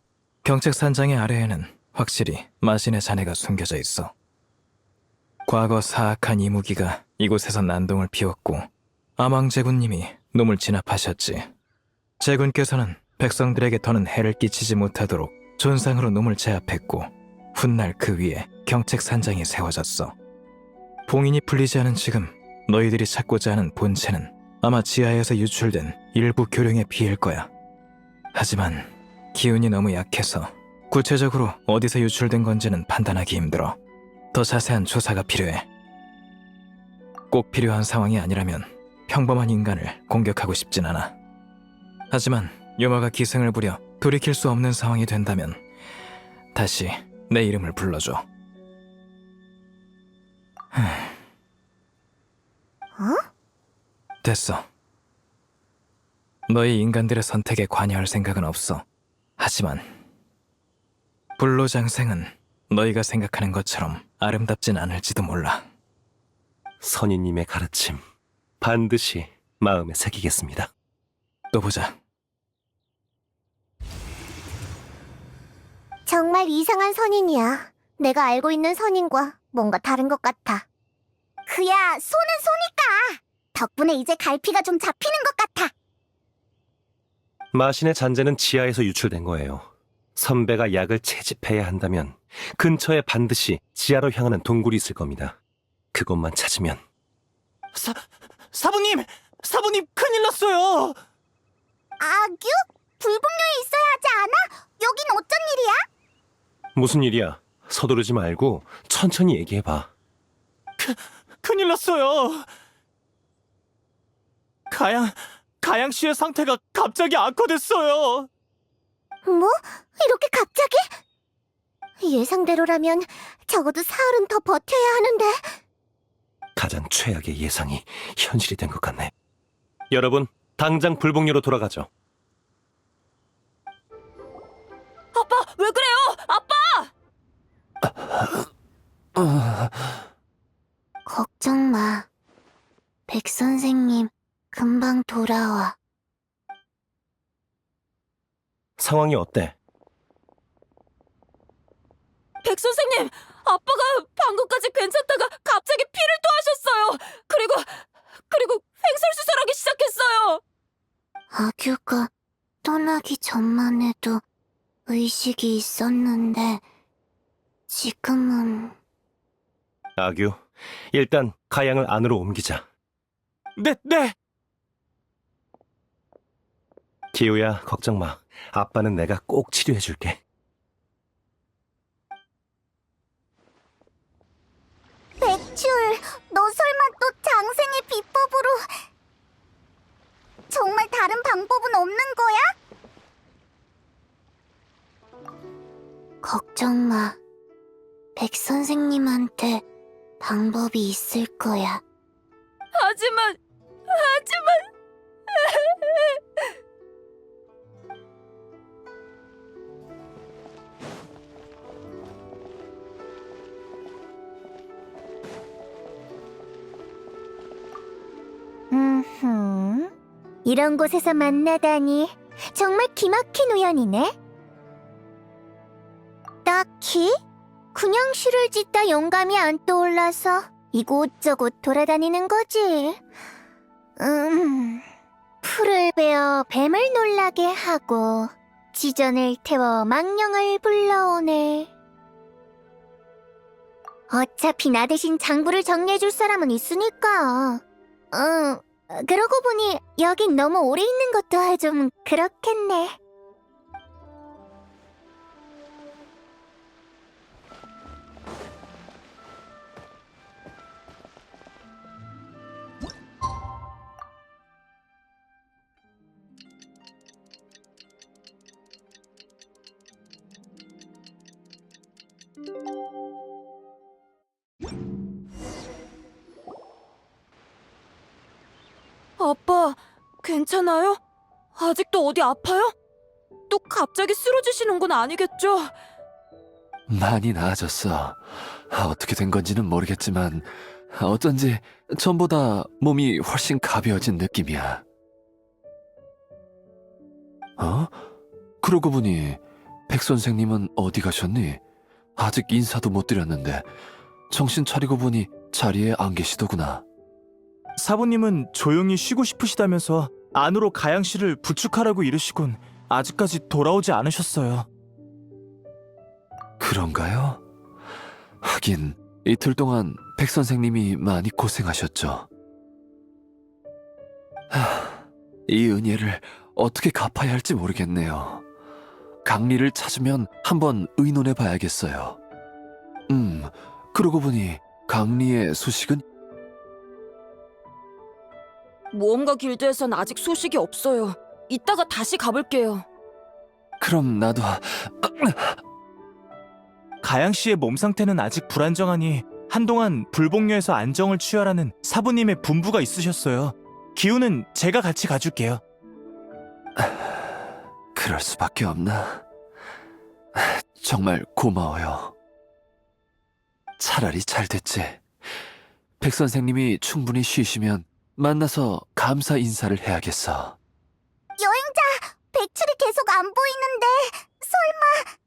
경책산장의 아래에는 확실히 마신의 잔해가 숨겨져 있어. 과거 사악한 이무기가 이곳에서 난동을 피웠고 아망제군님이 놈을 진압하셨지. 제군께서는 백성들에게 더는 해를 끼치지 못하도록 존상으로 놈을 제압했고 훗날 그 위에 경책산장이 세워졌어. 봉인이 풀리지 않은 지금 너희들이 찾고자 하는 본체는 아마 지하에서 유출된 일부 교령에 비일 거야. 하지만 기운이 너무 약해서 구체적으로 어디서 유출된 건지는 판단하기 힘들어. 더 자세한 조사가 필요해. 꼭 필요한 상황이 아니라면 평범한 인간을 공격하고 싶진 않아. 하지만 요마가 기승을 부려 돌이킬 수 없는 상황이 된다면 다시 내 이름을 불러줘. 됐어. 너희 인간들의 선택에 관여할 생각은 없어. 하지만 불로장생은 너희가 생각하는 것처럼 아름답진 않을지도 몰라. 선인님의 가르침 반드시 마음에 새기겠습니다. 또 보자. 정말 이상한 선인이야. 내가 알고 있는 선인과 뭔가 다른 것 같아. 그야 소는 소니까. 덕분에 이제 갈피가 좀 잡히는 것 같아. 마신의 잔재는 지하에서 유출된 거예요. 선배가 약을 채집해야 한다면 근처에 반드시 지하로 향하는 동굴이 있을 겁니다. 그것만 찾으면. 사부님! 사부님 큰일 났어요! 아규? 불복녀에 있어야 하지 않아? 여긴 어쩐 일이야? 무슨 일이야? 서두르지 말고 천천히 얘기해봐. 큰일 났어요! 가양 씨의 상태가 갑자기 악화됐어요! 뭐? 이렇게 갑자기? 예상대로라면 적어도 사흘은 더 버텨야 하는데. 가장 최악의 예상이 현실이 된 것 같네. 여러분, 당장 불복료로 돌아가죠. 아빠, 왜 그래요? 아빠! 걱정 마. 백 선생님, 금방 돌아와. 상황이 어때? 백 선생님, 아빠가 방금까지 괜찮다가 갑자기 피를 토하셨어요. 그리고 횡설수설하기 시작했어요. 아규가 떠나기 전만 해도 의식이 있었는데 지금은... 아규, 일단 가양을 안으로 옮기자. 네. 기우야, 걱정 마. 아빠는 내가 꼭 치료해줄게. 백출, 너 설마 또 장생의 비법으로... 정말 다른 방법은 없는 거야? 걱정 마. 백 선생님한테 방법이 있을 거야. 하지만 이런 곳에서 만나다니 정말 기막힌 우연이네. 딱히 그냥 시를 짓다 영감이 안 떠올라서 이곳저곳 돌아다니는 거지. 풀을 베어 뱀을 놀라게 하고 지전을 태워 망령을 불러오네. 어차피 나 대신 장부를 정리해줄 사람은 있으니까. 그러고 보니 여긴 너무 오래 있는 것도 좀 그렇겠네. 아빠, 괜찮아요? 아직도 어디 아파요? 또 갑자기 쓰러지시는 건 아니겠죠? 많이 나아졌어. 어떻게 된 건지는 모르겠지만 어쩐지 전보다 몸이 훨씬 가벼워진 느낌이야. 그러고 보니 백 선생님은 어디 가셨니? 아직 인사도 못 드렸는데 정신 차리고 보니 자리에 안 계시더구나. 사부님은 조용히 쉬고 싶으시다면서 안으로 가양 씨를 부축하라고 이르시곤 아직까지 돌아오지 않으셨어요. 그런가요? 하긴 이틀 동안 백 선생님이 많이 고생하셨죠. 이 은혜를 어떻게 갚아야 할지 모르겠네요. 강리를 찾으면 한번 의논해 봐야겠어요. 그러고 보니 강리의 소식은? 모험가 길드에선 아직 소식이 없어요. 이따가 다시 가볼게요. 그럼 나도... 가양 씨의 몸 상태는 아직 불안정하니 한동안 불복료에서 안정을 취하라는 사부님의 분부가 있으셨어요. 기우는 제가 같이 가줄게요. 그럴 수밖에 없나? 정말 고마워요. 차라리 잘 됐지. 백 선생님이 충분히 쉬시면 만나서 감사 인사를 해야겠어. 여행자, 백출이 계속 안 보이는데 설마...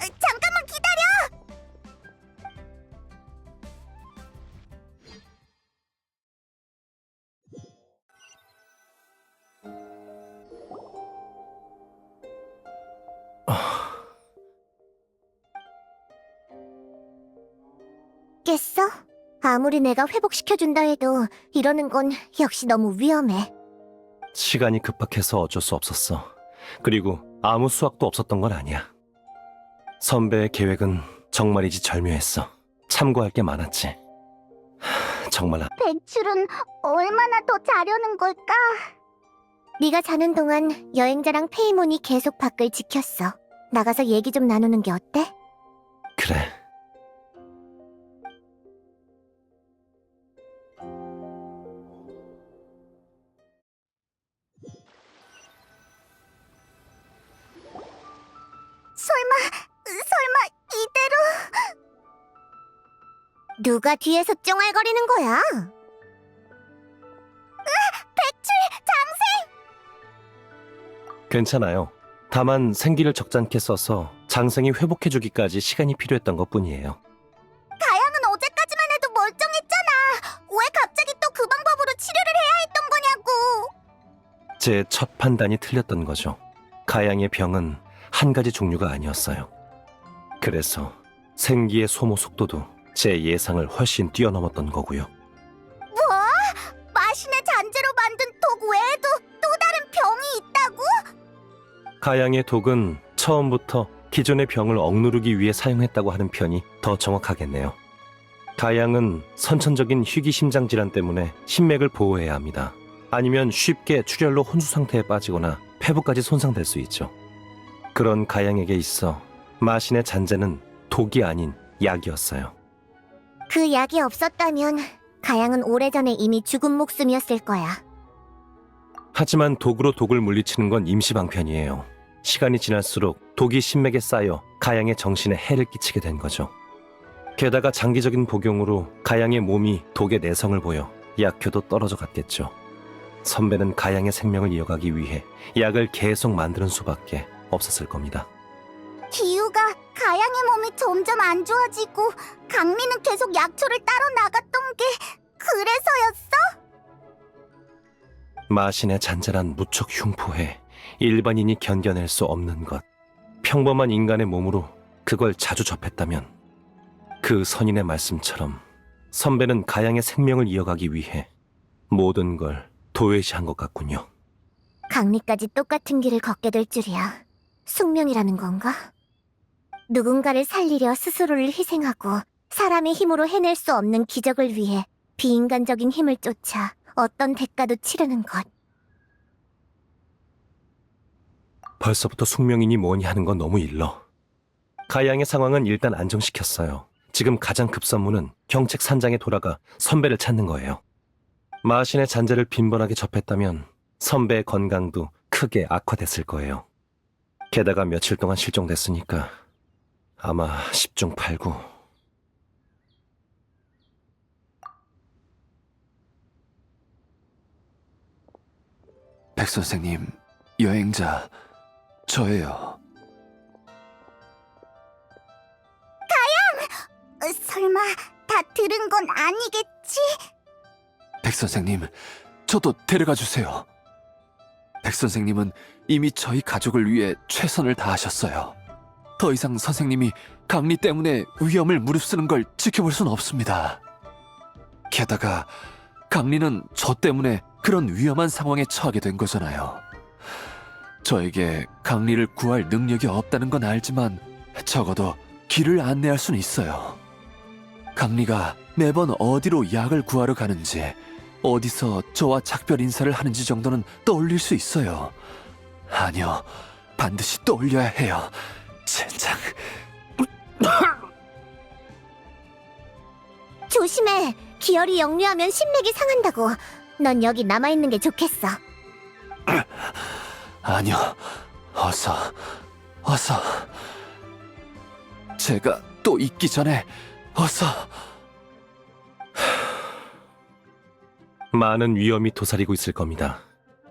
잠깐만 기다려! 깼어? 아무리 내가 회복시켜준다 해도 이러는 건 역시 너무 위험해. 시간이 급박해서 어쩔 수 없었어. 그리고 아무 수확도 없었던 건 아니야. 선배의 계획은 정말이지 절묘했어. 참고할 게 많았지. 정말 백출은 얼마나 더 자려는 걸까? 네가 자는 동안 여행자랑 페이몬이 계속 밖을 지켰어. 나가서 얘기 좀 나누는 게 어때? 그래. 누가 뒤에서 쫑알거리는 거야? 괜찮아요. 다만 생기를 적잖게 써서 장생이 회복해주기까지 시간이 필요했던 것뿐이에요. 가양은 어제까지만 해도 멀쩡했잖아. 왜 갑자기 또 그 방법으로 치료를 해야 했던 거냐고. 제 첫 판단이 틀렸던 거죠. 가양의 병은 한 가지 종류가 아니었어요. 그래서 생기의 소모 속도도 제 예상을 훨씬 뛰어넘었던 거고요. 뭐? 마신의 잔재로 만든 독 외에도 또 다른 병이 있다고? 가양의 독은 처음부터 기존의 병을 억누르기 위해 사용했다고 하는 편이 더 정확하겠네요. 가양은 선천적인 희귀심장 질환 때문에 심맥을 보호해야 합니다. 아니면 쉽게 출혈로 혼수 상태에 빠지거나 폐부까지 손상될 수 있죠. 그런 가양에게 있어 마신의 잔재는 독이 아닌 약이었어요. 그 약이 없었다면 가양은 오래전에 이미 죽은 목숨이었을 거야. 하지만 독으로 독을 물리치는 건 임시방편이에요. 시간이 지날수록 독이 심맥에 쌓여 가양의 정신에 해를 끼치게 된 거죠. 게다가 장기적인 복용으로 가양의 몸이 독의 내성을 보여 약효도 떨어져 갔겠죠. 선배는 가양의 생명을 이어가기 위해 약을 계속 만드는 수밖에 없었을 겁니다. 기우가 가양의 몸이 점점 안 좋아지고 강리는 계속 약초를 따러 나갔던 게 그래서였어? 마신의 잔잔한 무척 흉포해 일반인이 견뎌낼 수 없는 것. 평범한 인간의 몸으로 그걸 자주 접했다면 그 선인의 말씀처럼 선배는 가양의 생명을 이어가기 위해 모든 걸 도외시한 것 같군요. 강리까지 똑같은 길을 걷게 될 줄이야. 숙명이라는 건가? 누군가를 살리려 스스로를 희생하고 사람의 힘으로 해낼 수 없는 기적을 위해 비인간적인 힘을 쫓아 어떤 대가도 치르는 것. 벌써부터 숙명이니 뭐니 하는 건 너무 일러. 가양의 상황은 일단 안정시켰어요. 지금 가장 급선무는 경책 산장에 돌아가 선배를 찾는 거예요. 마신의 잔재를 빈번하게 접했다면 선배의 건강도 크게 악화됐을 거예요. 게다가 며칠 동안 실종됐으니까 아마 10중 8구. 백 선생님, 여행자 저예요. 설마 다 들은 건 아니겠지? 백 선생님, 저도 데려가 주세요. 백 선생님은 이미 저희 가족을 위해 최선을 다하셨어요. 더 이상 선생님이 강리 때문에 위험을 무릅쓰는 걸 지켜볼 순 없습니다. 게다가 강리는 저 때문에 그런 위험한 상황에 처하게 된 거잖아요. 저에게 강리를 구할 능력이 없다는 건 알지만 적어도 길을 안내할 수는 있어요. 강리가 매번 어디로 약을 구하러 가는지, 어디서 저와 작별 인사를 하는지 정도는 떠올릴 수 있어요. 아니요, 반드시 떠올려야 해요. 젠장. 조심해. 기혈이 역류하면 심맥이 상한다고. 넌 여기 남아있는 게 좋겠어. 아니요, 어서. 제가 또 있기 전에 어서. 많은 위험이 도사리고 있을 겁니다.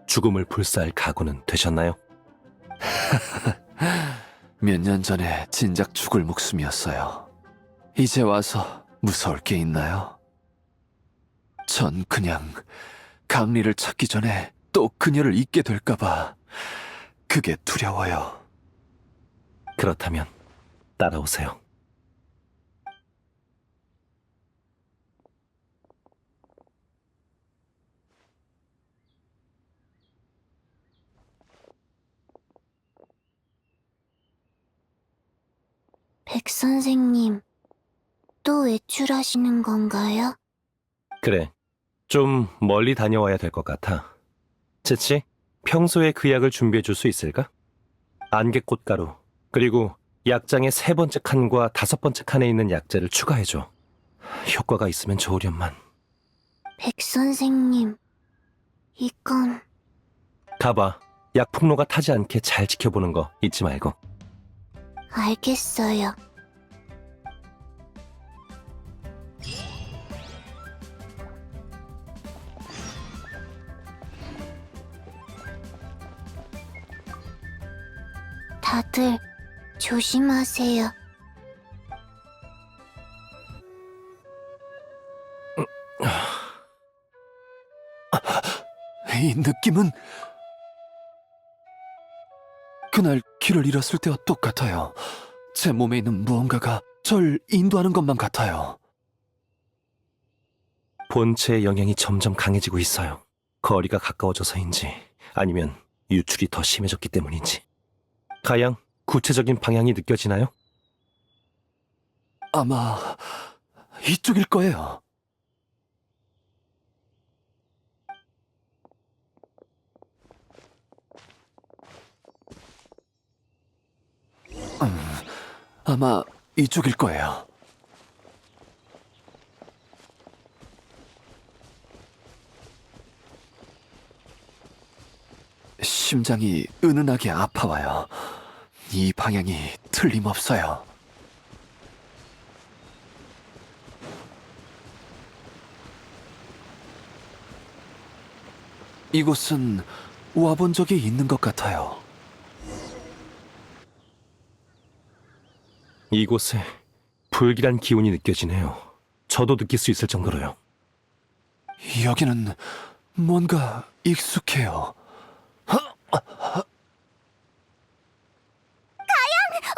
죽음을 불사할 각오는 되셨나요? 몇 년 전에 진작 죽을 목숨이었어요. 이제 와서 무서울 게 있나요? 전 그냥 강리를 찾기 전에 또 그녀를 잊게 될까봐 그게 두려워요. 그렇다면 따라오세요. 백 선생님, 또 외출하시는 건가요? 그래, 좀 멀리 다녀와야 될 것 같아. 채치, 평소에 그 약을 준비해 줄 수 있을까? 안개꽃가루, 그리고 약장의 3번째 칸과 5번째 칸에 있는 약재를 추가해줘. 효과가 있으면 좋으련만. 백 선생님, 이건... 가봐. 약 폭로가 타지 않게 잘 지켜보는 거 잊지 말고. 알겠어요. 다들 조심하세요. 이 느낌은 그날 길을 잃었을 때와 똑같아요. 제 몸에 있는 무언가가 절 인도하는 것만 같아요. 본체의 영향이 점점 강해지고 있어요. 거리가 가까워져서인지 아니면 유출이 더 심해졌기 때문인지. 가양, 구체적인 방향이 느껴지나요? 아마 이쪽일 거예요. 아마 이쪽일 거예요. 심장이 은은하게 아파와요. 이 방향이 틀림없어요. 이곳은 와본 적이 있는 것 같아요. 이곳에 불길한 기운이 느껴지네요. 저도 느낄 수 있을 정도로요. 여기는 뭔가 익숙해요.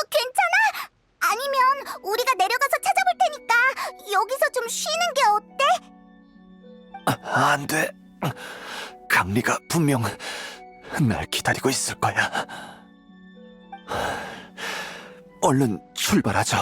괜찮아? 아니면 우리가 내려가서 찾아볼 테니까 여기서 좀 쉬는 게 어때? 안 돼. 강리가 분명 날 기다리고 있을 거야. 얼른 출발하죠.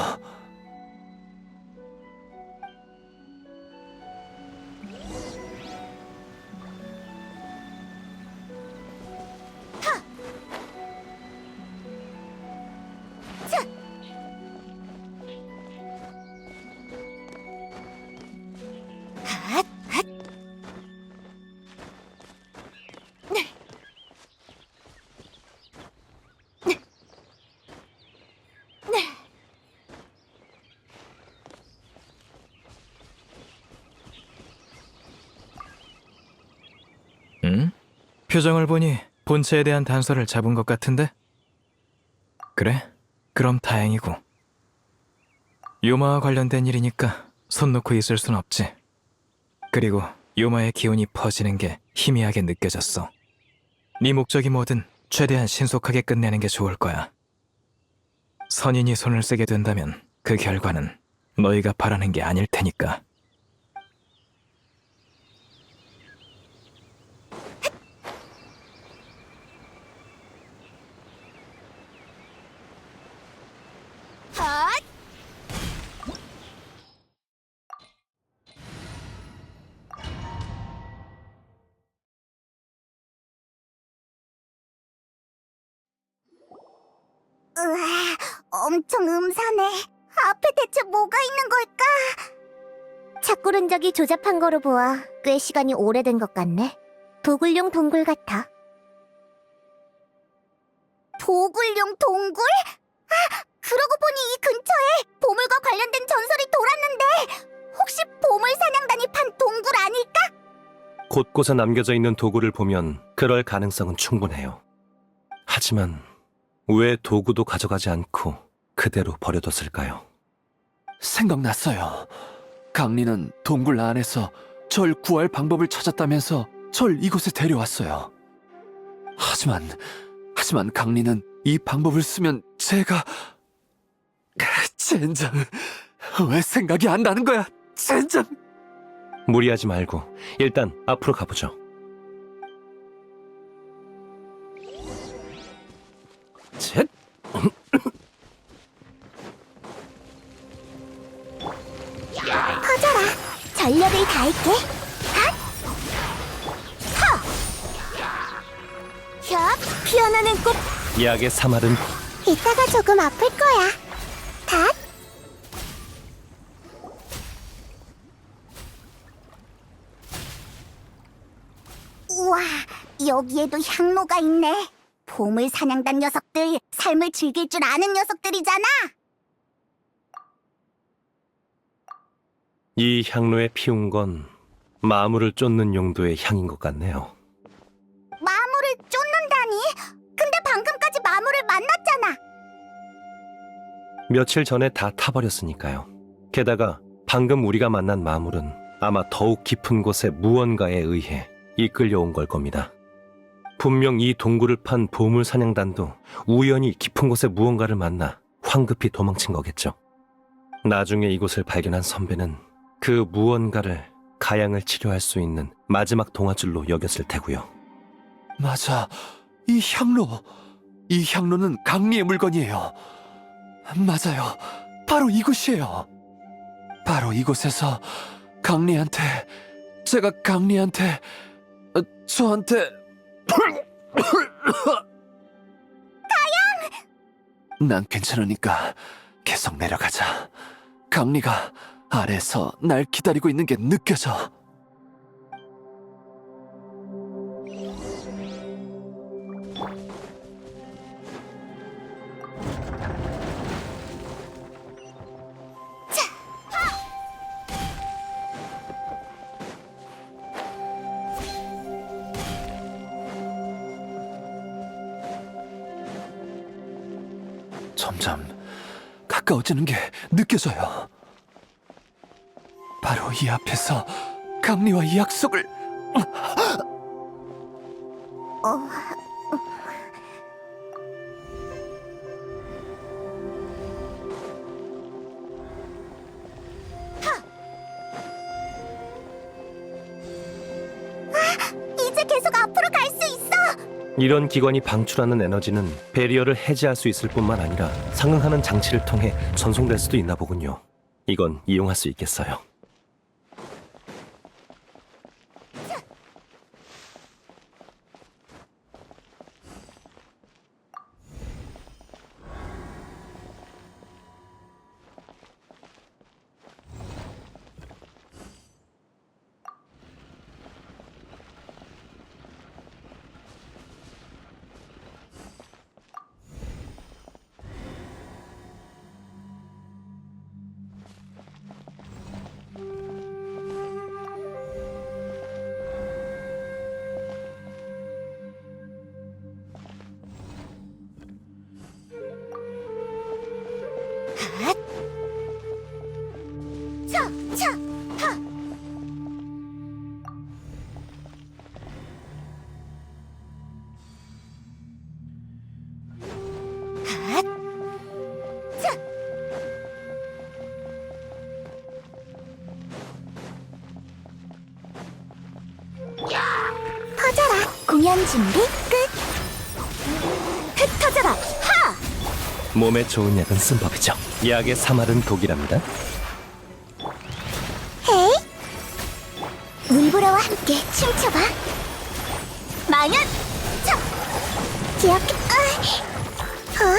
응? 표정을 보니 본체에 대한 단서를 잡은 것 같은데? 그래? 그럼 다행이고. 요마와 관련된 일이니까 손 놓고 있을 순 없지. 그리고 요마의 기운이 퍼지는 게 희미하게 느껴졌어. 네 목적이 뭐든 최대한 신속하게 끝내는 게 좋을 거야. 선인이 손을 쓰게 된다면 그 결과는 너희가 바라는 게 아닐 테니까. 으아, 엄청 음산해. 앞에 대체 뭐가 있는 걸까? 착구른적이 조잡한 거로 보아 꽤 시간이 오래된 것 같네. 도굴용 동굴 같아. 도굴용 동굴? 아, 그러고 보니 이 근처에 보물과 관련된 전설이 돌았는데 혹시 보물 사냥단이 판 동굴 아닐까? 곳곳에 남겨져 있는 도구를 보면 그럴 가능성은 충분해요. 하지만 왜 도구도 가져가지 않고 그대로 버려뒀을까요? 생각났어요. 강리는 동굴 안에서 절 구할 방법을 찾았다면서 절 이곳에 데려왔어요. 하지만 강리는 이 방법을 쓰면 제가... 젠장, 왜 생각이 안 나는 거야, 젠장! 무리하지 말고 일단 앞으로 가보죠. 셋! 퍼져라. 전력을 다할게. 헙, 피어나는 꽃. 약의 사말은 이따가 조금 아플 거야. 닷. 우와, 여기에도 향로가 있네. 보물 사냥단 녀석들, 삶을 즐길 줄 아는 녀석들이잖아. 이 향로에 피운 건 마물을 쫓는 용도의 향인 것 같네요. 마물을 쫓는다니? 근데 방금까지 마물을 만났잖아. 며칠 전에 다 타버렸으니까요. 게다가 방금 우리가 만난 마물은 아마 더욱 깊은 곳의 무언가에 의해 이끌려온 걸 겁니다. 분명 이 동굴을 판 보물 사냥단도 우연히 깊은 곳의 무언가를 만나 황급히 도망친 거겠죠. 나중에 이곳을 발견한 선배는 그 무언가를 가양을 치료할 수 있는 마지막 동아줄로 여겼을 테고요. 맞아. 이 향로. 이 향로는 강리의 물건이에요. 맞아요. 바로 이곳이에요. 바로 이곳에서 제가 강리한테, 저한테 난 괜찮으니까 계속 내려가자. 강리가 아래에서 날 기다리고 있는 게 느껴져. 점점 가까워지는 게 느껴져요. 바로 이 앞에서 강리와 이 약속을. 이제 계속 앞으로 갈 수 있어. 이런 기관이 방출하는 에너지는 배리어를 해제할 수 있을 뿐만 아니라 상응하는 장치를 통해 전송될 수도 있나 보군요. 이건 이용할 수 있겠어요. 퍼져라. 공연 준비 끝. 흩어져라. 몸에 좋은 약은 쓴 법이죠. 약의 사말은 독이랍니다. 헤이. 물보라와 함께 춤춰봐. 망연. 차. 기억해. 헐.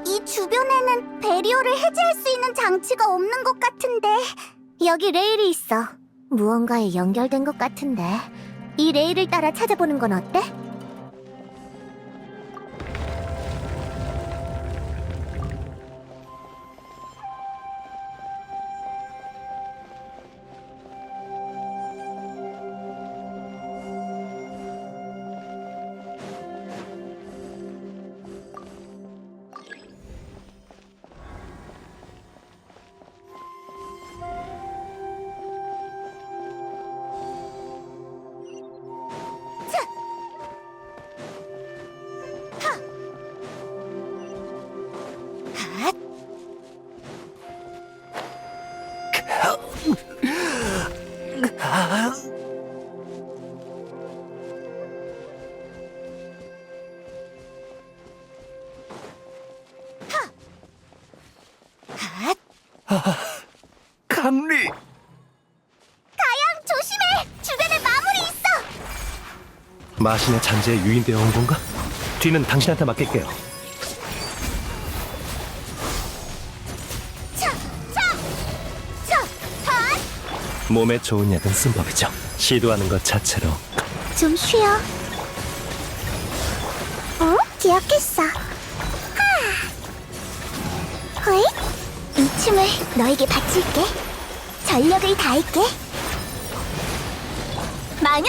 이 주변에는 배리어를 해제할 수 있는 장치가 없는 것 같은데. 여기 레일이 있어. 무언가에 연결된 것 같은데. 이 레일을 따라 찾아보는 건 어때? 강리! 조심해! 주변에 마물이 있어! 마신의 잔재에 유인되어 온 건가? 뒤는 당신한테 맡길게요. 몸에 좋은 약은 쓴 법이죠. 시도하는 것 자체로. 좀 쉬어. 기억했어. 헐? 이 춤을 너에게 바칠게. 전력을 다할게. 망연!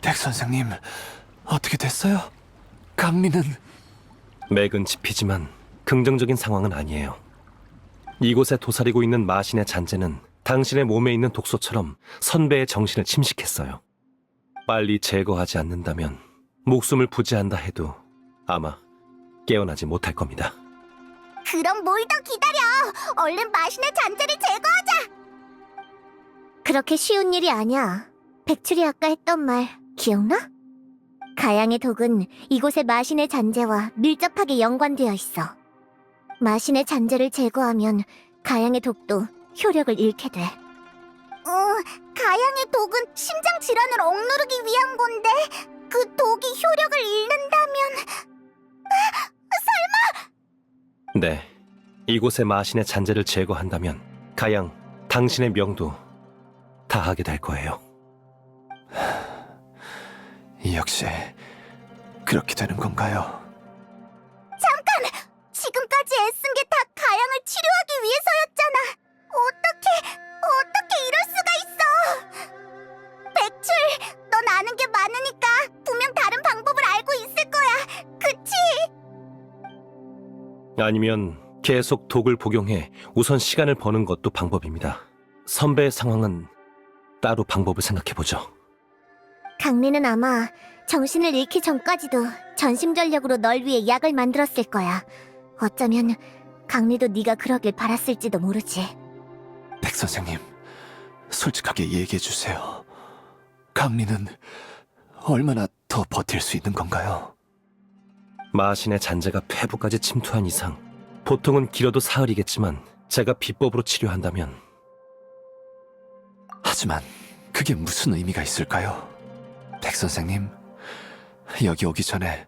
백 선생님, 어떻게 됐어요? 강리는... 맥은 짚히지만 긍정적인 상황은 아니에요. 이곳에 도사리고 있는 마신의 잔재는 당신의 몸에 있는 독소처럼 선배의 정신을 침식했어요. 빨리 제거하지 않는다면 목숨을 부지한다 해도 아마 깨어나지 못할 겁니다. 그럼 뭘 더 기다려! 얼른 마신의 잔재를 제거하자! 그렇게 쉬운 일이 아니야. 백출이 아까 했던 말 기억나? 가양의 독은 이곳의 마신의 잔재와 밀접하게 연관되어 있어. 마신의 잔재를 제거하면 가양의 독도 효력을 잃게 돼. 가양의 독은 심장 질환을 억누르기 위한 건데 그 독이 효력을 잃는다면... 네, 이곳의 마신의 잔재를 제거한다면 가양 당신의 명도 다하게 될 거예요. 역시 그렇게 되는 건가요? 지금까지 애쓴 게 다 가양을 치료하기 위해서였잖아. 어떻게 이럴 수가 있어? 백출, 넌 아는 게 많으니까 분명 다른 방법을 알고 있을 거야. 그치? 아니면 계속 독을 복용해 우선 시간을 버는 것도 방법입니다. 선배의 상황은 따로 방법을 생각해보죠. 강리는 아마 정신을 잃기 전까지도 전심전력으로 널 위해 약을 만들었을 거야. 어쩌면 강리도 네가 그러길 바랐을지도 모르지. 백 선생님, 솔직하게 얘기해 주세요. 강리는 얼마나 더 버틸 수 있는 건가요? 마신의 잔재가 폐부까지 침투한 이상 보통은 길어도 사흘이겠지만 제가 비법으로 치료한다면 하지만 그게 무슨 의미가 있을까요? 백 선생님, 여기 오기 전에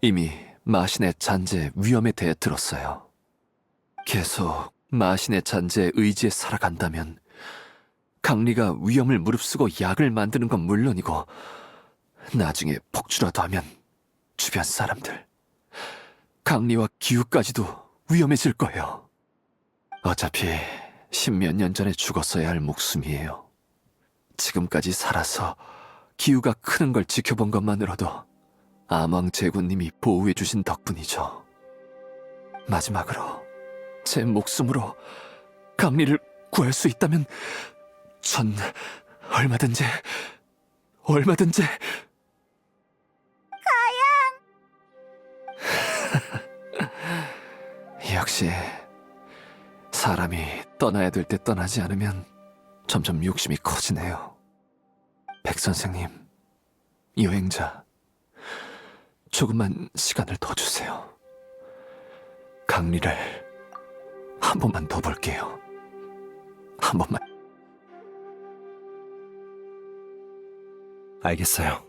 이미 마신의 잔재의 위험에 대해 들었어요. 계속 마신의 잔재의 의지에 살아간다면 강리가 위험을 무릅쓰고 약을 만드는 건 물론이고 나중에 폭주라도 하면 주변 사람들, 강리와 기우까지도 위험해질 거예요. 어차피 십몇 년 전에 죽었어야 할 목숨이에요. 지금까지 살아서 기우가 크는 걸 지켜본 것만으로도 아망 제군님이 보호해주신 덕분이죠. 마지막으로 제 목숨으로 강리를 구할 수 있다면 전 얼마든지 역시 사람이 떠나야 될 때 떠나지 않으면 점점 욕심이 커지네요. 백 선생님, 여행자, 조금만 시간을 더 주세요. 강리를 한 번만 더 볼게요. 한 번만. 알겠어요.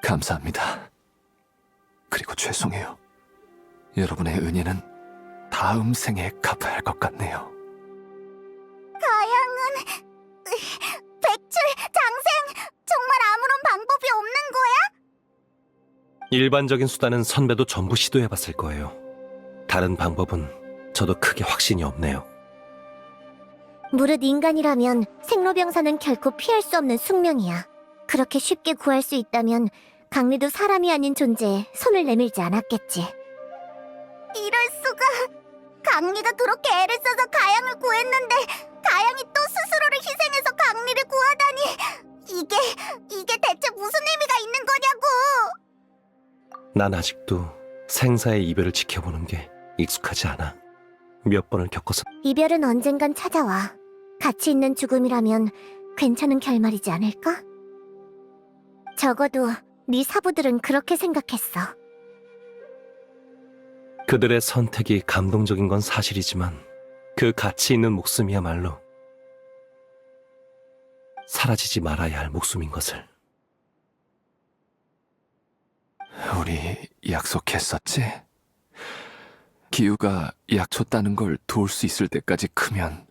감사합니다. 그리고 죄송해요. 여러분의 은혜는 다음 생에 갚아야 할 것 같네요. 가양은... 백출, 장생, 정말 아무런 방법이 없는 거야? 일반적인 수단은 선배도 전부 시도해봤을 거예요. 다른 방법은 저도 크게 확신이 없네요. 무릇 인간이라면 생로병사는 결코 피할 수 없는 숙명이야. 그렇게 쉽게 구할 수 있다면 강리도 사람이 아닌 존재에 손을 내밀지 않았겠지. 이럴 수가... 강리가 그렇게 애를 써서 가양을 구했는데 가양이 또 스스로를 희생해서 강리를 구하다니... 이게 대체 무슨 의미가 있는 거냐고! 난 아직도 생사의 이별을 지켜보는 게 익숙하지 않아. 몇 번을 겪어서 이별은 언젠간 찾아와. 가치 있는 죽음이라면 괜찮은 결말이지 않을까? 적어도 네 사부들은 그렇게 생각했어. 그들의 선택이 감동적인 건 사실이지만 그 가치 있는 목숨이야말로 사라지지 말아야 할 목숨인 것을. 우리 약속했었지? 기우가 약초 따는 걸 도울 수 있을 때까지 크면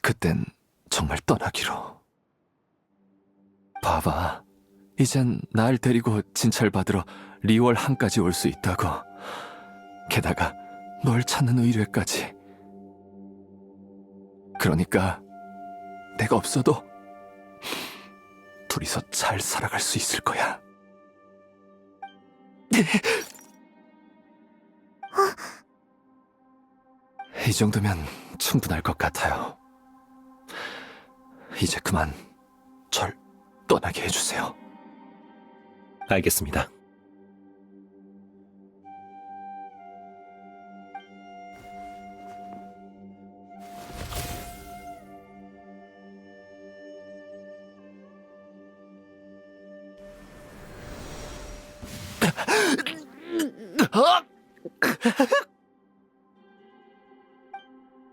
그땐 정말 떠나기로. 봐봐, 이젠 날 데리고 진찰받으러 리월 항까지 올 수 있다고. 게다가 널 찾는 의뢰까지. 그러니까 내가 없어도 둘이서 잘 살아갈 수 있을 거야. 이 정도면 충분할 것 같아요. 이제 그만 절 떠나게 해주세요. 알겠습니다.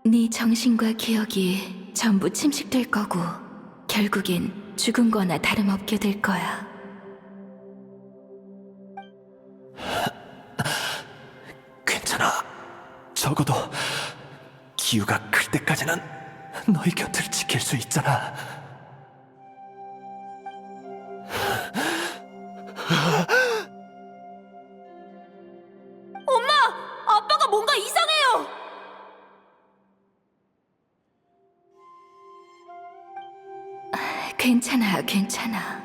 네 정신과 기억이 전부 침식될 거고 결국엔 죽은 거나 다름없게 될 거야. 괜찮아. 적어도 기우가 클 때까지는 너희 곁을 지킬 수 있잖아. 아빠가 뭔가 이상해요. 괜찮아, 괜찮아.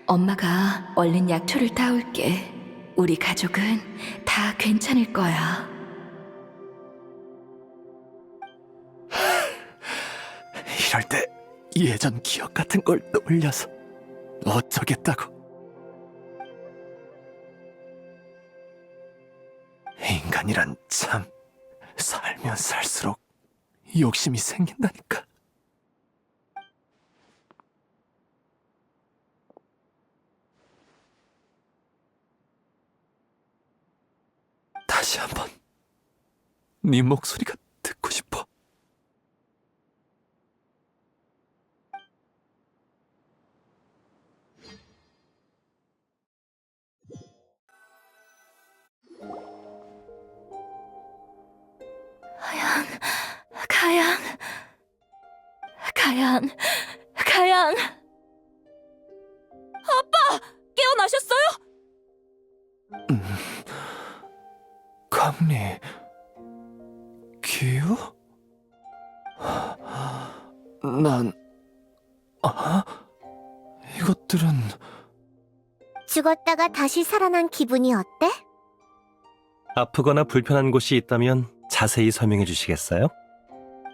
엄마가 얼른 약초를 따올게. 우리 가족은 다 괜찮을 거야. 이럴 때 예전 기억 같은 걸 떠올려서 어쩌겠다고. 인간이란 참 살면 살수록 욕심이 생긴다니까. 다시 한번 네 목소리가 듣고 싶어. 가양, 가양, 가양. 깨어나셨어요? 강리, 기우? 난, 이것들은 죽었다가 다시 살아난 기분이 어때? 아프거나 불편한 곳이 있다면 자세히 설명해 주시겠어요?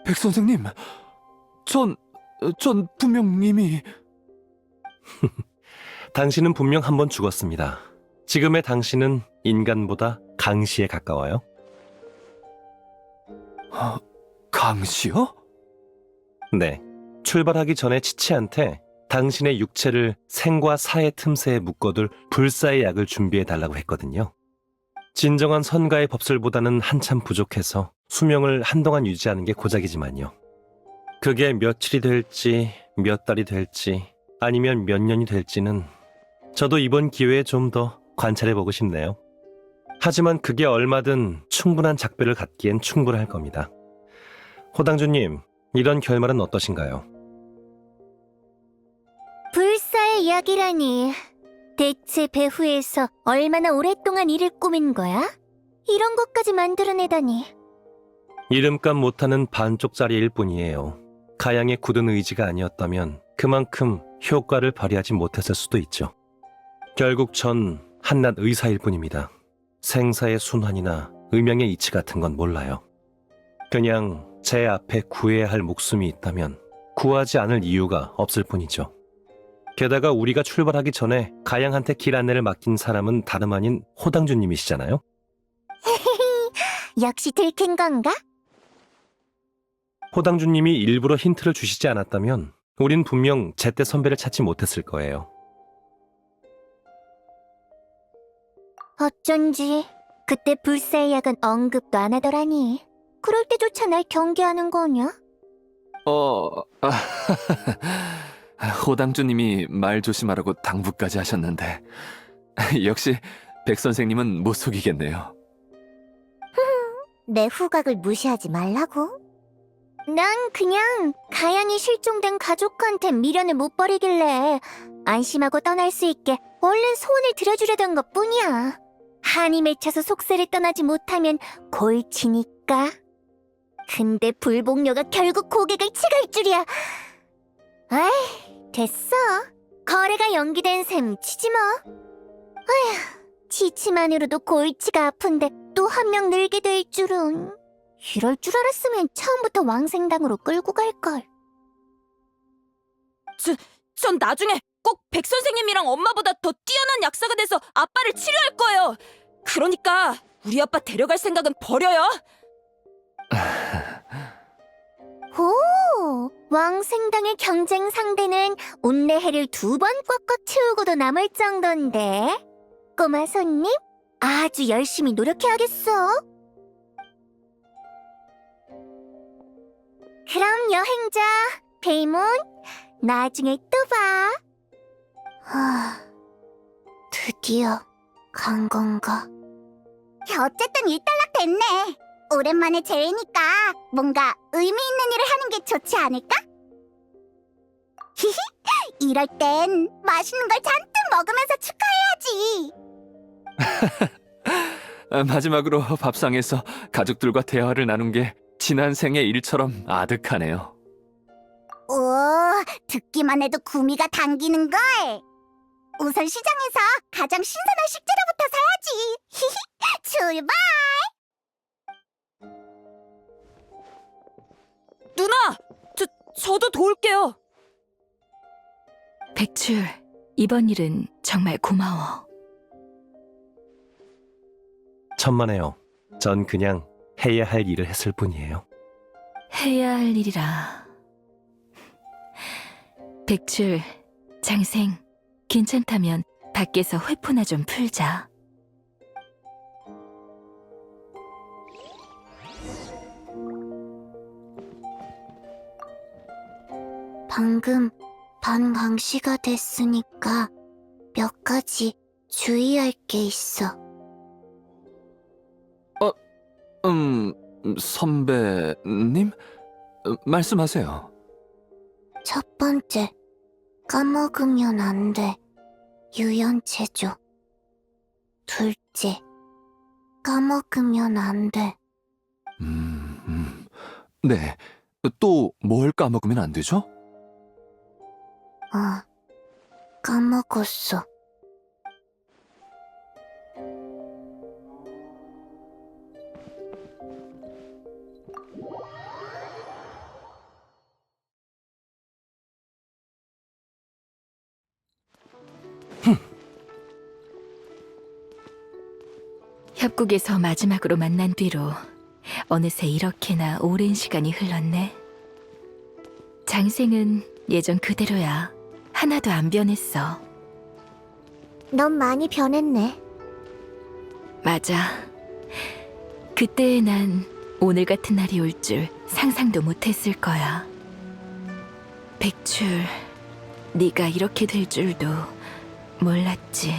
백 선생님, 전 분명 이미 당신은 분명 한 번 죽었습니다. 지금의 당신은 인간보다 강시에 가까워요. 강시요? 네, 출발하기 전에 치치한테 당신의 육체를 생과 사의 틈새에 묶어둘 불사의 약을 준비해달라고 했거든요. 진정한 선가의 법술보다는 한참 부족해서 수명을 한동안 유지하는 게 고작이지만요. 그게 며칠이 될지, 몇 달이 될지, 아니면 몇 년이 될지는 저도 이번 기회에 좀 더 관찰해보고 싶네요. 하지만 그게 얼마든 충분한 작별을 갖기엔 충분할 겁니다. 호당주님, 이런 결말은 어떠신가요? 불사의 이야기라니. 대체 배후에서 얼마나 오랫동안 일을 꾸민 거야? 이런 것까지 만들어내다니. 이름값 못하는 반쪽짜리일 뿐이에요. 가양의 굳은 의지가 아니었다면 그만큼 효과를 발휘하지 못했을 수도 있죠. 결국 전 한낱 의사일 뿐입니다. 생사의 순환이나 의명의 이치 같은 건 몰라요. 그냥 제 앞에 구해야 할 목숨이 있다면 구하지 않을 이유가 없을 뿐이죠. 게다가 우리가 출발하기 전에 가양한테 길 안내를 맡긴 사람은 다름 아닌 호당주님이시잖아요. 역시 들킨 건가? 호당주님이 일부러 힌트를 주시지 않았다면 우린 분명 제때 선배를 찾지 못했을 거예요. 어쩐지 그때 불사의 약은 언급도 안 하더라니. 그럴 때조차 날 경계하는 거냐? 호당주님이 말 조심하라고 당부까지 하셨는데 역시 백 선생님은 못 속이겠네요. 내 후각을 무시하지 말라고. 난 그냥 가양이 실종된 가족한테 미련을 못 버리길래 안심하고 떠날 수 있게 얼른 소원을 들어주려던 것뿐이야. 한이 맺혀서 속세를 떠나지 못하면 골치니까. 근데 불복녀가 결국 고객을 치갈 줄이야. 아이, 됐어. 거래가 연기된 셈 치지 뭐. 아휴, 치치만으로도 골치가 아픈데 또 한 명 늘게 될 줄은. 이럴 줄 알았으면 처음부터 왕생당으로 끌고 갈걸. 전 나중에 꼭 백 선생님이랑 엄마보다 더 뛰어난 약사가 돼서 아빠를 치료할 거예요. 그러니까 우리 아빠 데려갈 생각은 버려요. 오, 왕생당의 경쟁 상대는 온내해를 2번 꽉꽉 채우고도 남을 정도인데. 꼬마 손님, 아주 열심히 노력해야겠어. 그럼 여행자, 데이몬, 나중에 또 봐. 드디어 간 건가? 어쨌든 일단락 됐네. 오랜만에 제이니까 뭔가 의미 있는 일을 하는 게 좋지 않을까? 히히, 이럴 땐 맛있는 걸 잔뜩 먹으면서 축하해야지. 마지막으로 밥상에서 가족들과 대화를 나눈 게 지난 생의 일처럼 아득하네요. 오, 듣기만 해도 구미가 당기는걸. 우선 시장에서 가장 신선한 식재료부터 사야지. 히히, 출발! 누나, 저도 도울게요. 백출, 이번 일은 정말 고마워. 천만에요. 전 그냥 해야 할 일을 했을 뿐이에요. 해야 할 일이라. 백출, 장생, 괜찮다면 밖에서 회포나 좀 풀자. 방금 반강시가 됐으니까 몇 가지 주의할 게 있어. 선배님? 말씀하세요. 첫 번째, 까먹으면 안 돼. 유연체조. 둘째, 까먹으면 안 돼. 네. 또 뭘 까먹으면 안 되죠? 까먹었어. 협곡에서 마지막으로 만난 뒤로 어느새 이렇게나 오랜 시간이 흘렀네. 장생은 예전 그대로야. 하나도 안 변했어. 넌 많이 변했네. 맞아. 그때의 난 오늘 같은 날이 올 줄 상상도 못했을 거야. 백출, 네가 이렇게 될 줄도 몰랐지.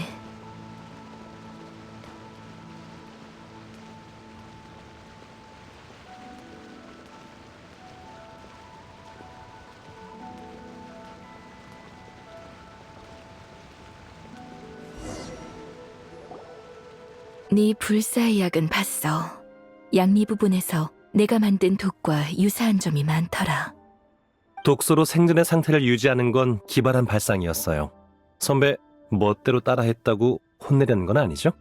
네 불사의 약은 봤어. 양리 부분에서 내가 만든 독과 유사한 점이 많더라. 독소로 생전의 상태를 유지하는 건 기발한 발상이었어요. 선배, 멋대로 따라했다고 혼내려는 건 아니죠?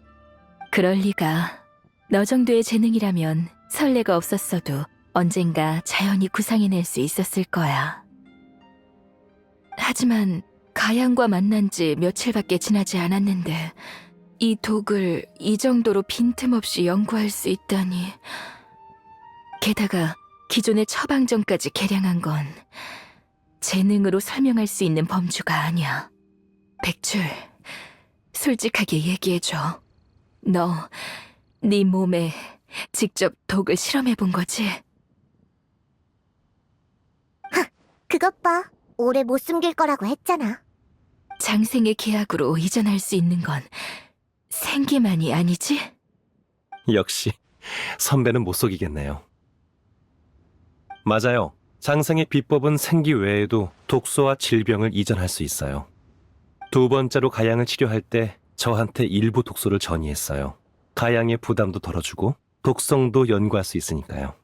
그럴 리가. 너 정도의 재능이라면 설레가 없었어도 언젠가 자연히 구상해낼 수 있었을 거야. 하지만 가양과 만난 지 며칠밖에 지나지 않았는데 이 독을 이 정도로 빈틈없이 연구할 수 있다니. 게다가 기존의 처방전까지 개량한 건 재능으로 설명할 수 있는 범주가 아니야. 백출, 솔직하게 얘기해줘. 너 네 몸에 직접 독을 실험해 본 거지? 그것 봐. 오래 못 숨길 거라고 했잖아. 장생의 계약으로 이전할 수 있는 건 생기만이 아니지? 역시 선배는 못 속이겠네요. 맞아요. 장생의 비법은 생기 외에도 독소와 질병을 이전할 수 있어요. 두 번째로 가양을 치료할 때 저한테 일부 독소를 전이했어요. 가양의 부담도 덜어주고 독성도 연구할 수 있으니까요.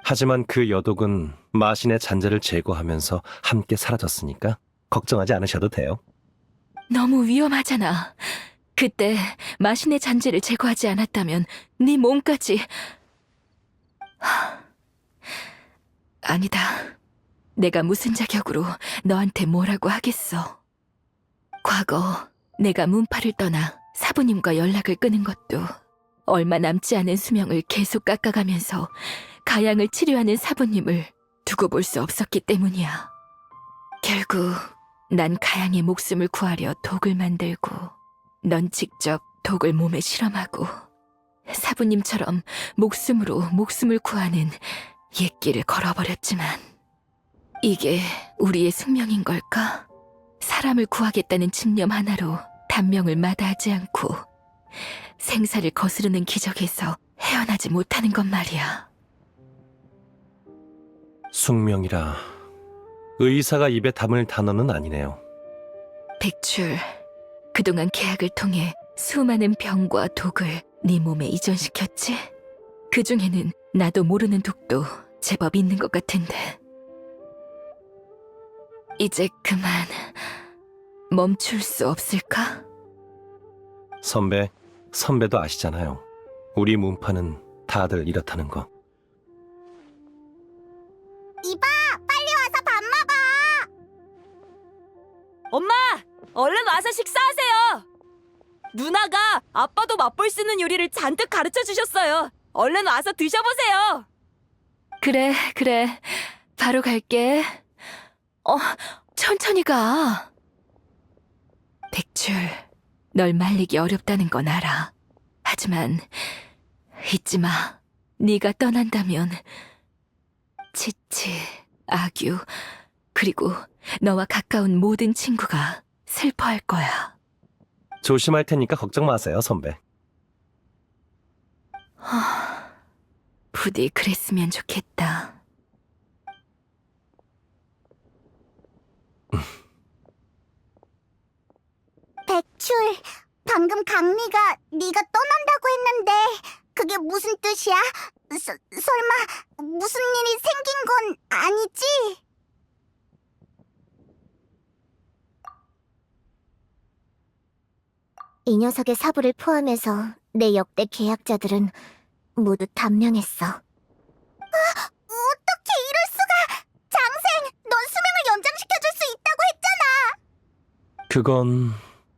하지만 그 여독은 마신의 잔재를 제거하면서 함께 사라졌으니까 걱정하지 않으셔도 돼요. 너무 위험하잖아. 그때 마신의 잔재를 제거하지 않았다면 네 몸까지... 아니다. 내가 무슨 자격으로 너한테 뭐라고 하겠어. 과거 내가 문파를 떠나 사부님과 연락을 끊은 것도 얼마 남지 않은 수명을 계속 깎아가면서 가양을 치료하는 사부님을 두고 볼 수 없었기 때문이야. 결국 난 가양의 목숨을 구하려 독을 만들고 넌 직접 독을 몸에 실험하고 사부님처럼 목숨으로 목숨을 구하는 옛길을 걸어버렸지만 이게 우리의 숙명인 걸까? 사람을 구하겠다는 집념 하나로 단명을 마다하지 않고 생사를 거스르는 기적에서 헤어나지 못하는 것 말이야. 숙명이라 의사가 입에 담을 단어는 아니네요. 백출, 그동안 계약을 통해 수많은 병과 독을 네 몸에 이전시켰지? 그중에는 나도 모르는 독도 제법 있는 것 같은데. 이제 그만 멈출 수 없을까? 선배도 아시잖아요. 우리 문파는 다들 이렇다는 거. 이봐, 빨리 와서 밥 먹어. 엄마! 얼른 와서 식사하세요! 누나가 아빠도 맛볼 수 있는 요리를 잔뜩 가르쳐 주셨어요. 얼른 와서 드셔보세요. 그래. 바로 갈게. 천천히 가. 백출, 널 말리기 어렵다는 건 알아. 하지만 잊지 마. 네가 떠난다면 치치, 아규, 그리고 너와 가까운 모든 친구가 슬퍼할 거야. 조심할 테니까 걱정 마세요, 선배. 부디 그랬으면 좋겠다. 백출, 방금 강리가 네가 떠난다고 했는데 그게 무슨 뜻이야? 설마 무슨 일이 생긴 건 아니지? 이 녀석의 사부를 포함해서 내 역대 계약자들은 모두 단명했어. 어떻게 이럴 수가! 장생, 넌 수명을 연장시켜줄 수 있다고 했잖아! 그건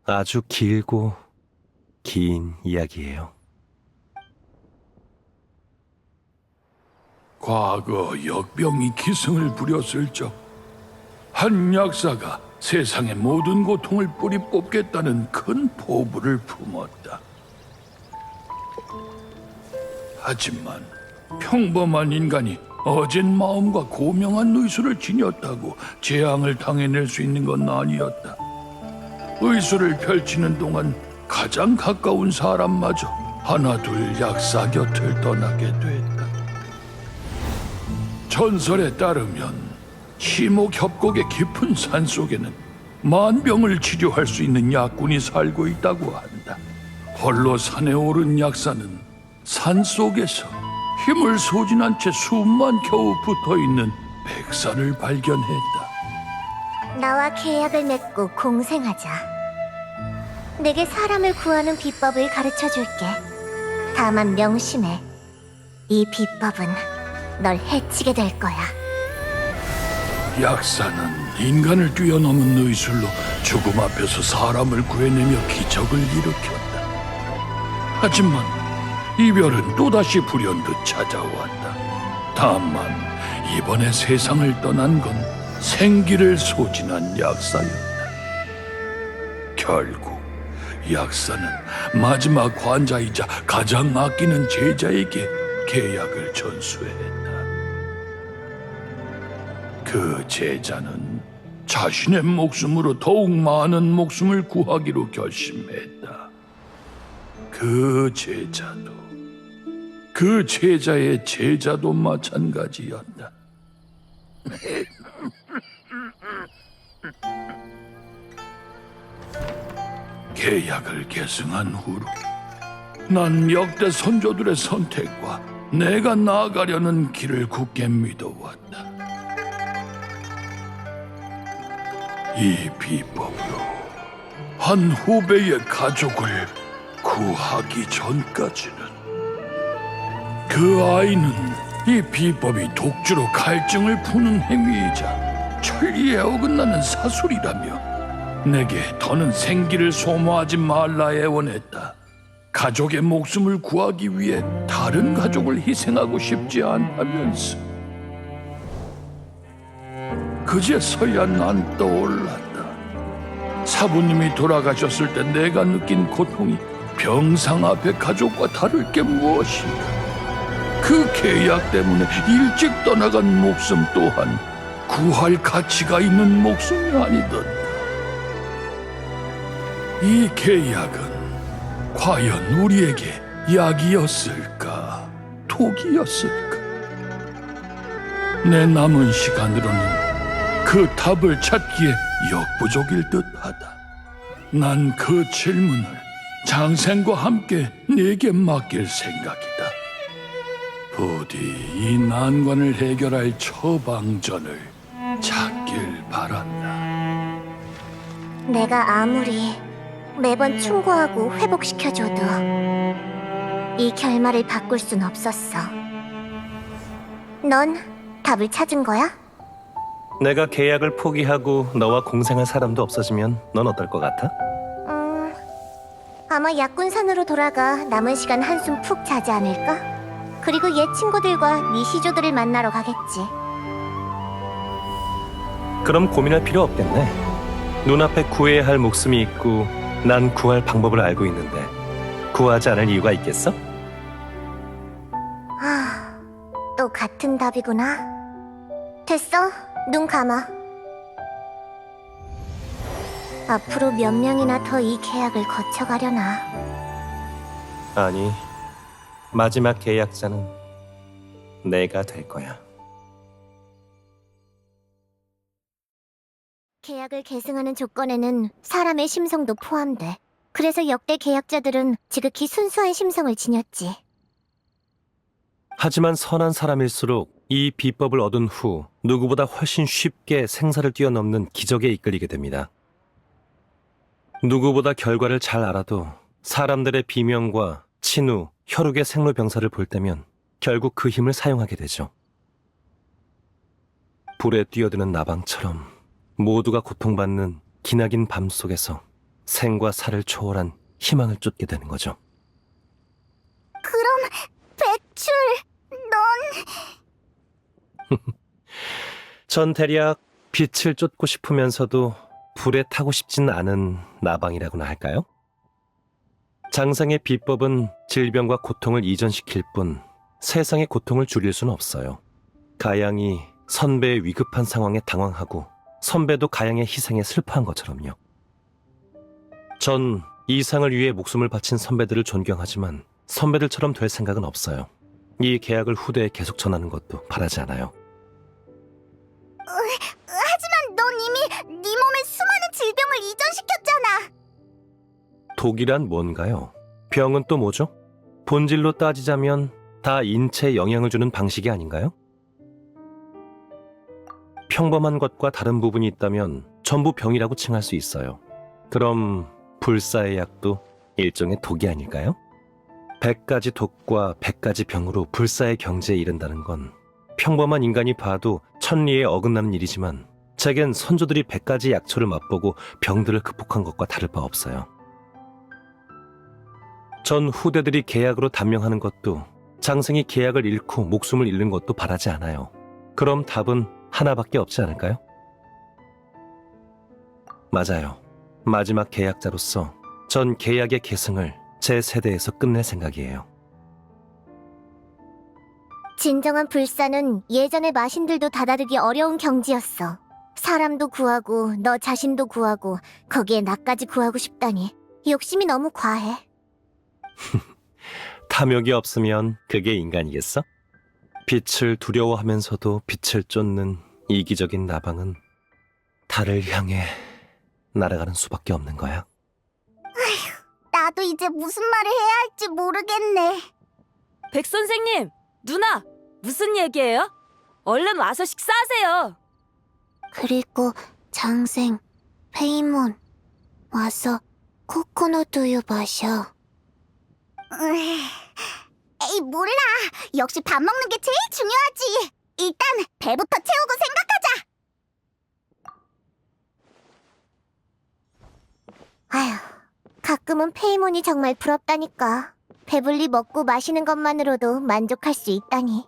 아주 길고 긴 이야기예요. 과거 역병이 기승을 부렸을 적 한 약사가 세상의 모든 고통을 뿌리 뽑겠다는 큰 포부를 품었다. 하지만 평범한 인간이 어진 마음과 고명한 의술을 지녔다고 재앙을 당해낼 수 있는 건 아니었다. 의술을 펼치는 동안 가장 가까운 사람마저 하나둘 약사 곁을 떠나게 됐다. 전설에 따르면 시목협곡의 깊은 산 속에는 만병을 치료할 수 있는 약군이 살고 있다고 한다. 홀로 산에 오른 약사는 산 속에서 힘을 소진한 채 숨만 겨우 붙어있는 백사를 발견했다. 나와 계약을 맺고 공생하자. 내게 사람을 구하는 비법을 가르쳐줄게. 다만 명심해. 이 비법은 널 해치게 될 거야. 약사는 인간을 뛰어넘은 의술로 죽음 앞에서 사람을 구해내며 기적을 일으켰다. 하지만 이별은 또다시 불현듯 찾아왔다. 다만 이번에 세상을 떠난 건 생기를 소진한 약사였다. 결국 약사는 마지막 환자이자 가장 아끼는 제자에게 계약을 전수했다. 그 제자는 자신의 목숨으로 더욱 많은 목숨을 구하기로 결심했다. 그 제자도, 그 제자의 제자도 마찬가지였다. 계약을 계승한 후로 난 역대 선조들의 선택과 내가 나아가려는 길을 굳게 믿어왔다. 이 비법으로 한 후배의 가족을 구하기 전까지는 그 아이는 이 비법이 독주로 갈증을 푸는 행위이자 천리에 어긋나는 사술이라며 내게 더는 생기를 소모하지 말라 애원했다. 가족의 목숨을 구하기 위해 다른 가족을 희생하고 싶지 않다면서 그제서야 난 떠올랐다. 사부님이 돌아가셨을 때 내가 느낀 고통이 병상 앞의 가족과 다를 게 무엇인가. 그 계약 때문에 일찍 떠나간 목숨 또한 구할 가치가 있는 목숨이 아니던가. 이 계약은 과연 우리에게 약이었을까, 독이었을까? 내 남은 시간으로는 그 답을 찾기에 역부족일 듯하다. 난 그 질문을 장생과 함께 네게 맡길 생각이다. 부디 이 난관을 해결할 처방전을 찾길 바란다. 내가 아무리 매번 충고하고 회복시켜줘도 이 결말을 바꿀 순 없었어. 넌 답을 찾은 거야? 내가 계약을 포기하고 너와 공생할 사람도 없어지면 넌 어떨 것 같아? 아마 약군산으로 돌아가 남은 시간 한숨 푹 자지 않을까? 그리고 옛 친구들과 네 시조들을 만나러 가겠지. 그럼 고민할 필요 없겠네. 눈앞에 구해야 할 목숨이 있고 난 구할 방법을 알고 있는데 구하지 않을 이유가 있겠어? 또 같은 답이구나. 됐어, 눈 감아. 앞으로 몇 명이나 더 이 계약을 거쳐가려나. 아니, 마지막 계약자는 내가 될 거야. 계약을 계승하는 조건에는 사람의 심성도 포함돼. 그래서 역대 계약자들은 지극히 순수한 심성을 지녔지. 하지만 선한 사람일수록 이 비법을 얻은 후 누구보다 훨씬 쉽게 생사를 뛰어넘는 기적에 이끌리게 됩니다. 누구보다 결과를 잘 알아도 사람들의 비명과 친우, 혈육의 생로병사를 볼 때면 결국 그 힘을 사용하게 되죠. 불에 뛰어드는 나방처럼 모두가 고통받는 기나긴 밤 속에서 생과 사를 초월한 희망을 쫓게 되는 거죠. 그럼 백출, 넌... 전 대략 빛을 쫓고 싶으면서도 불에 타고 싶진 않은 나방이라고나 할까요? 장생의 비법은 질병과 고통을 이전시킬 뿐 세상의 고통을 줄일 수는 없어요. 가양이 선배의 위급한 상황에 당황하고 선배도 가양의 희생에 슬퍼한 것처럼요. 전 이상을 위해 목숨을 바친 선배들을 존경하지만 선배들처럼 될 생각은 없어요. 이 계약을 후대에 계속 전하는 것도 바라지 않아요. 하지만 넌 이미 네 몸에 수많은 질병을 이전시켰잖아. 독이란 뭔가요? 병은 또 뭐죠? 본질로 따지자면 다 인체에 영향을 주는 방식이 아닌가요? 평범한 것과 다른 부분이 있다면 전부 병이라고 칭할 수 있어요. 그럼 불사의 약도 일종의 독이 아닐까요? 100가지 독과 100가지 병으로 불사의 경지에 이른다는 건 평범한 인간이 봐도 천리에 어긋나는 일이지만 제겐 선조들이 100가지 약초를 맛보고 병들을 극복한 것과 다를 바 없어요. 전 후대들이 계약으로 단명하는 것도 장생이 계약을 잃고 목숨을 잃는 것도 바라지 않아요. 그럼 답은 하나밖에 없지 않을까요? 맞아요. 마지막 계약자로서 전 계약의 계승을 제 세대에서 끝낼 생각이에요. 진정한 불사는 예전의 마신들도 다다르기 어려운 경지였어. 사람도 구하고 너 자신도 구하고 거기에 나까지 구하고 싶다니 욕심이 너무 과해. 탐욕이 없으면 그게 인간이겠어? 빛을 두려워하면서도 빛을 쫓는 이기적인 나방은 달을 향해 날아가는 수밖에 없는 거야. 나도 이제 무슨 말을 해야 할지 모르겠네. 백 선생님, 누나, 무슨 얘기예요? 얼른 와서 식사하세요. 그리고 장생, 페이몬 와서 코코넛 우유 마셔. 에이 몰라. 역시 밥 먹는 게 제일 중요하지. 일단 배부터 채우고 생각하자. 아휴, 가끔은 페이몬이 정말 부럽다니까. 배불리 먹고 마시는 것만으로도 만족할 수 있다니.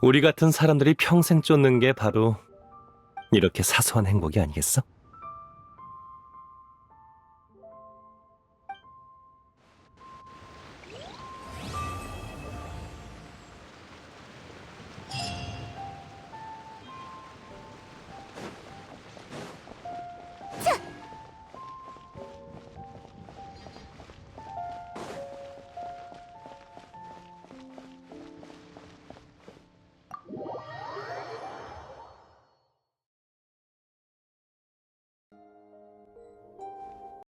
우리 같은 사람들이 평생 쫓는 게 바로 이렇게 사소한 행복이 아니겠어?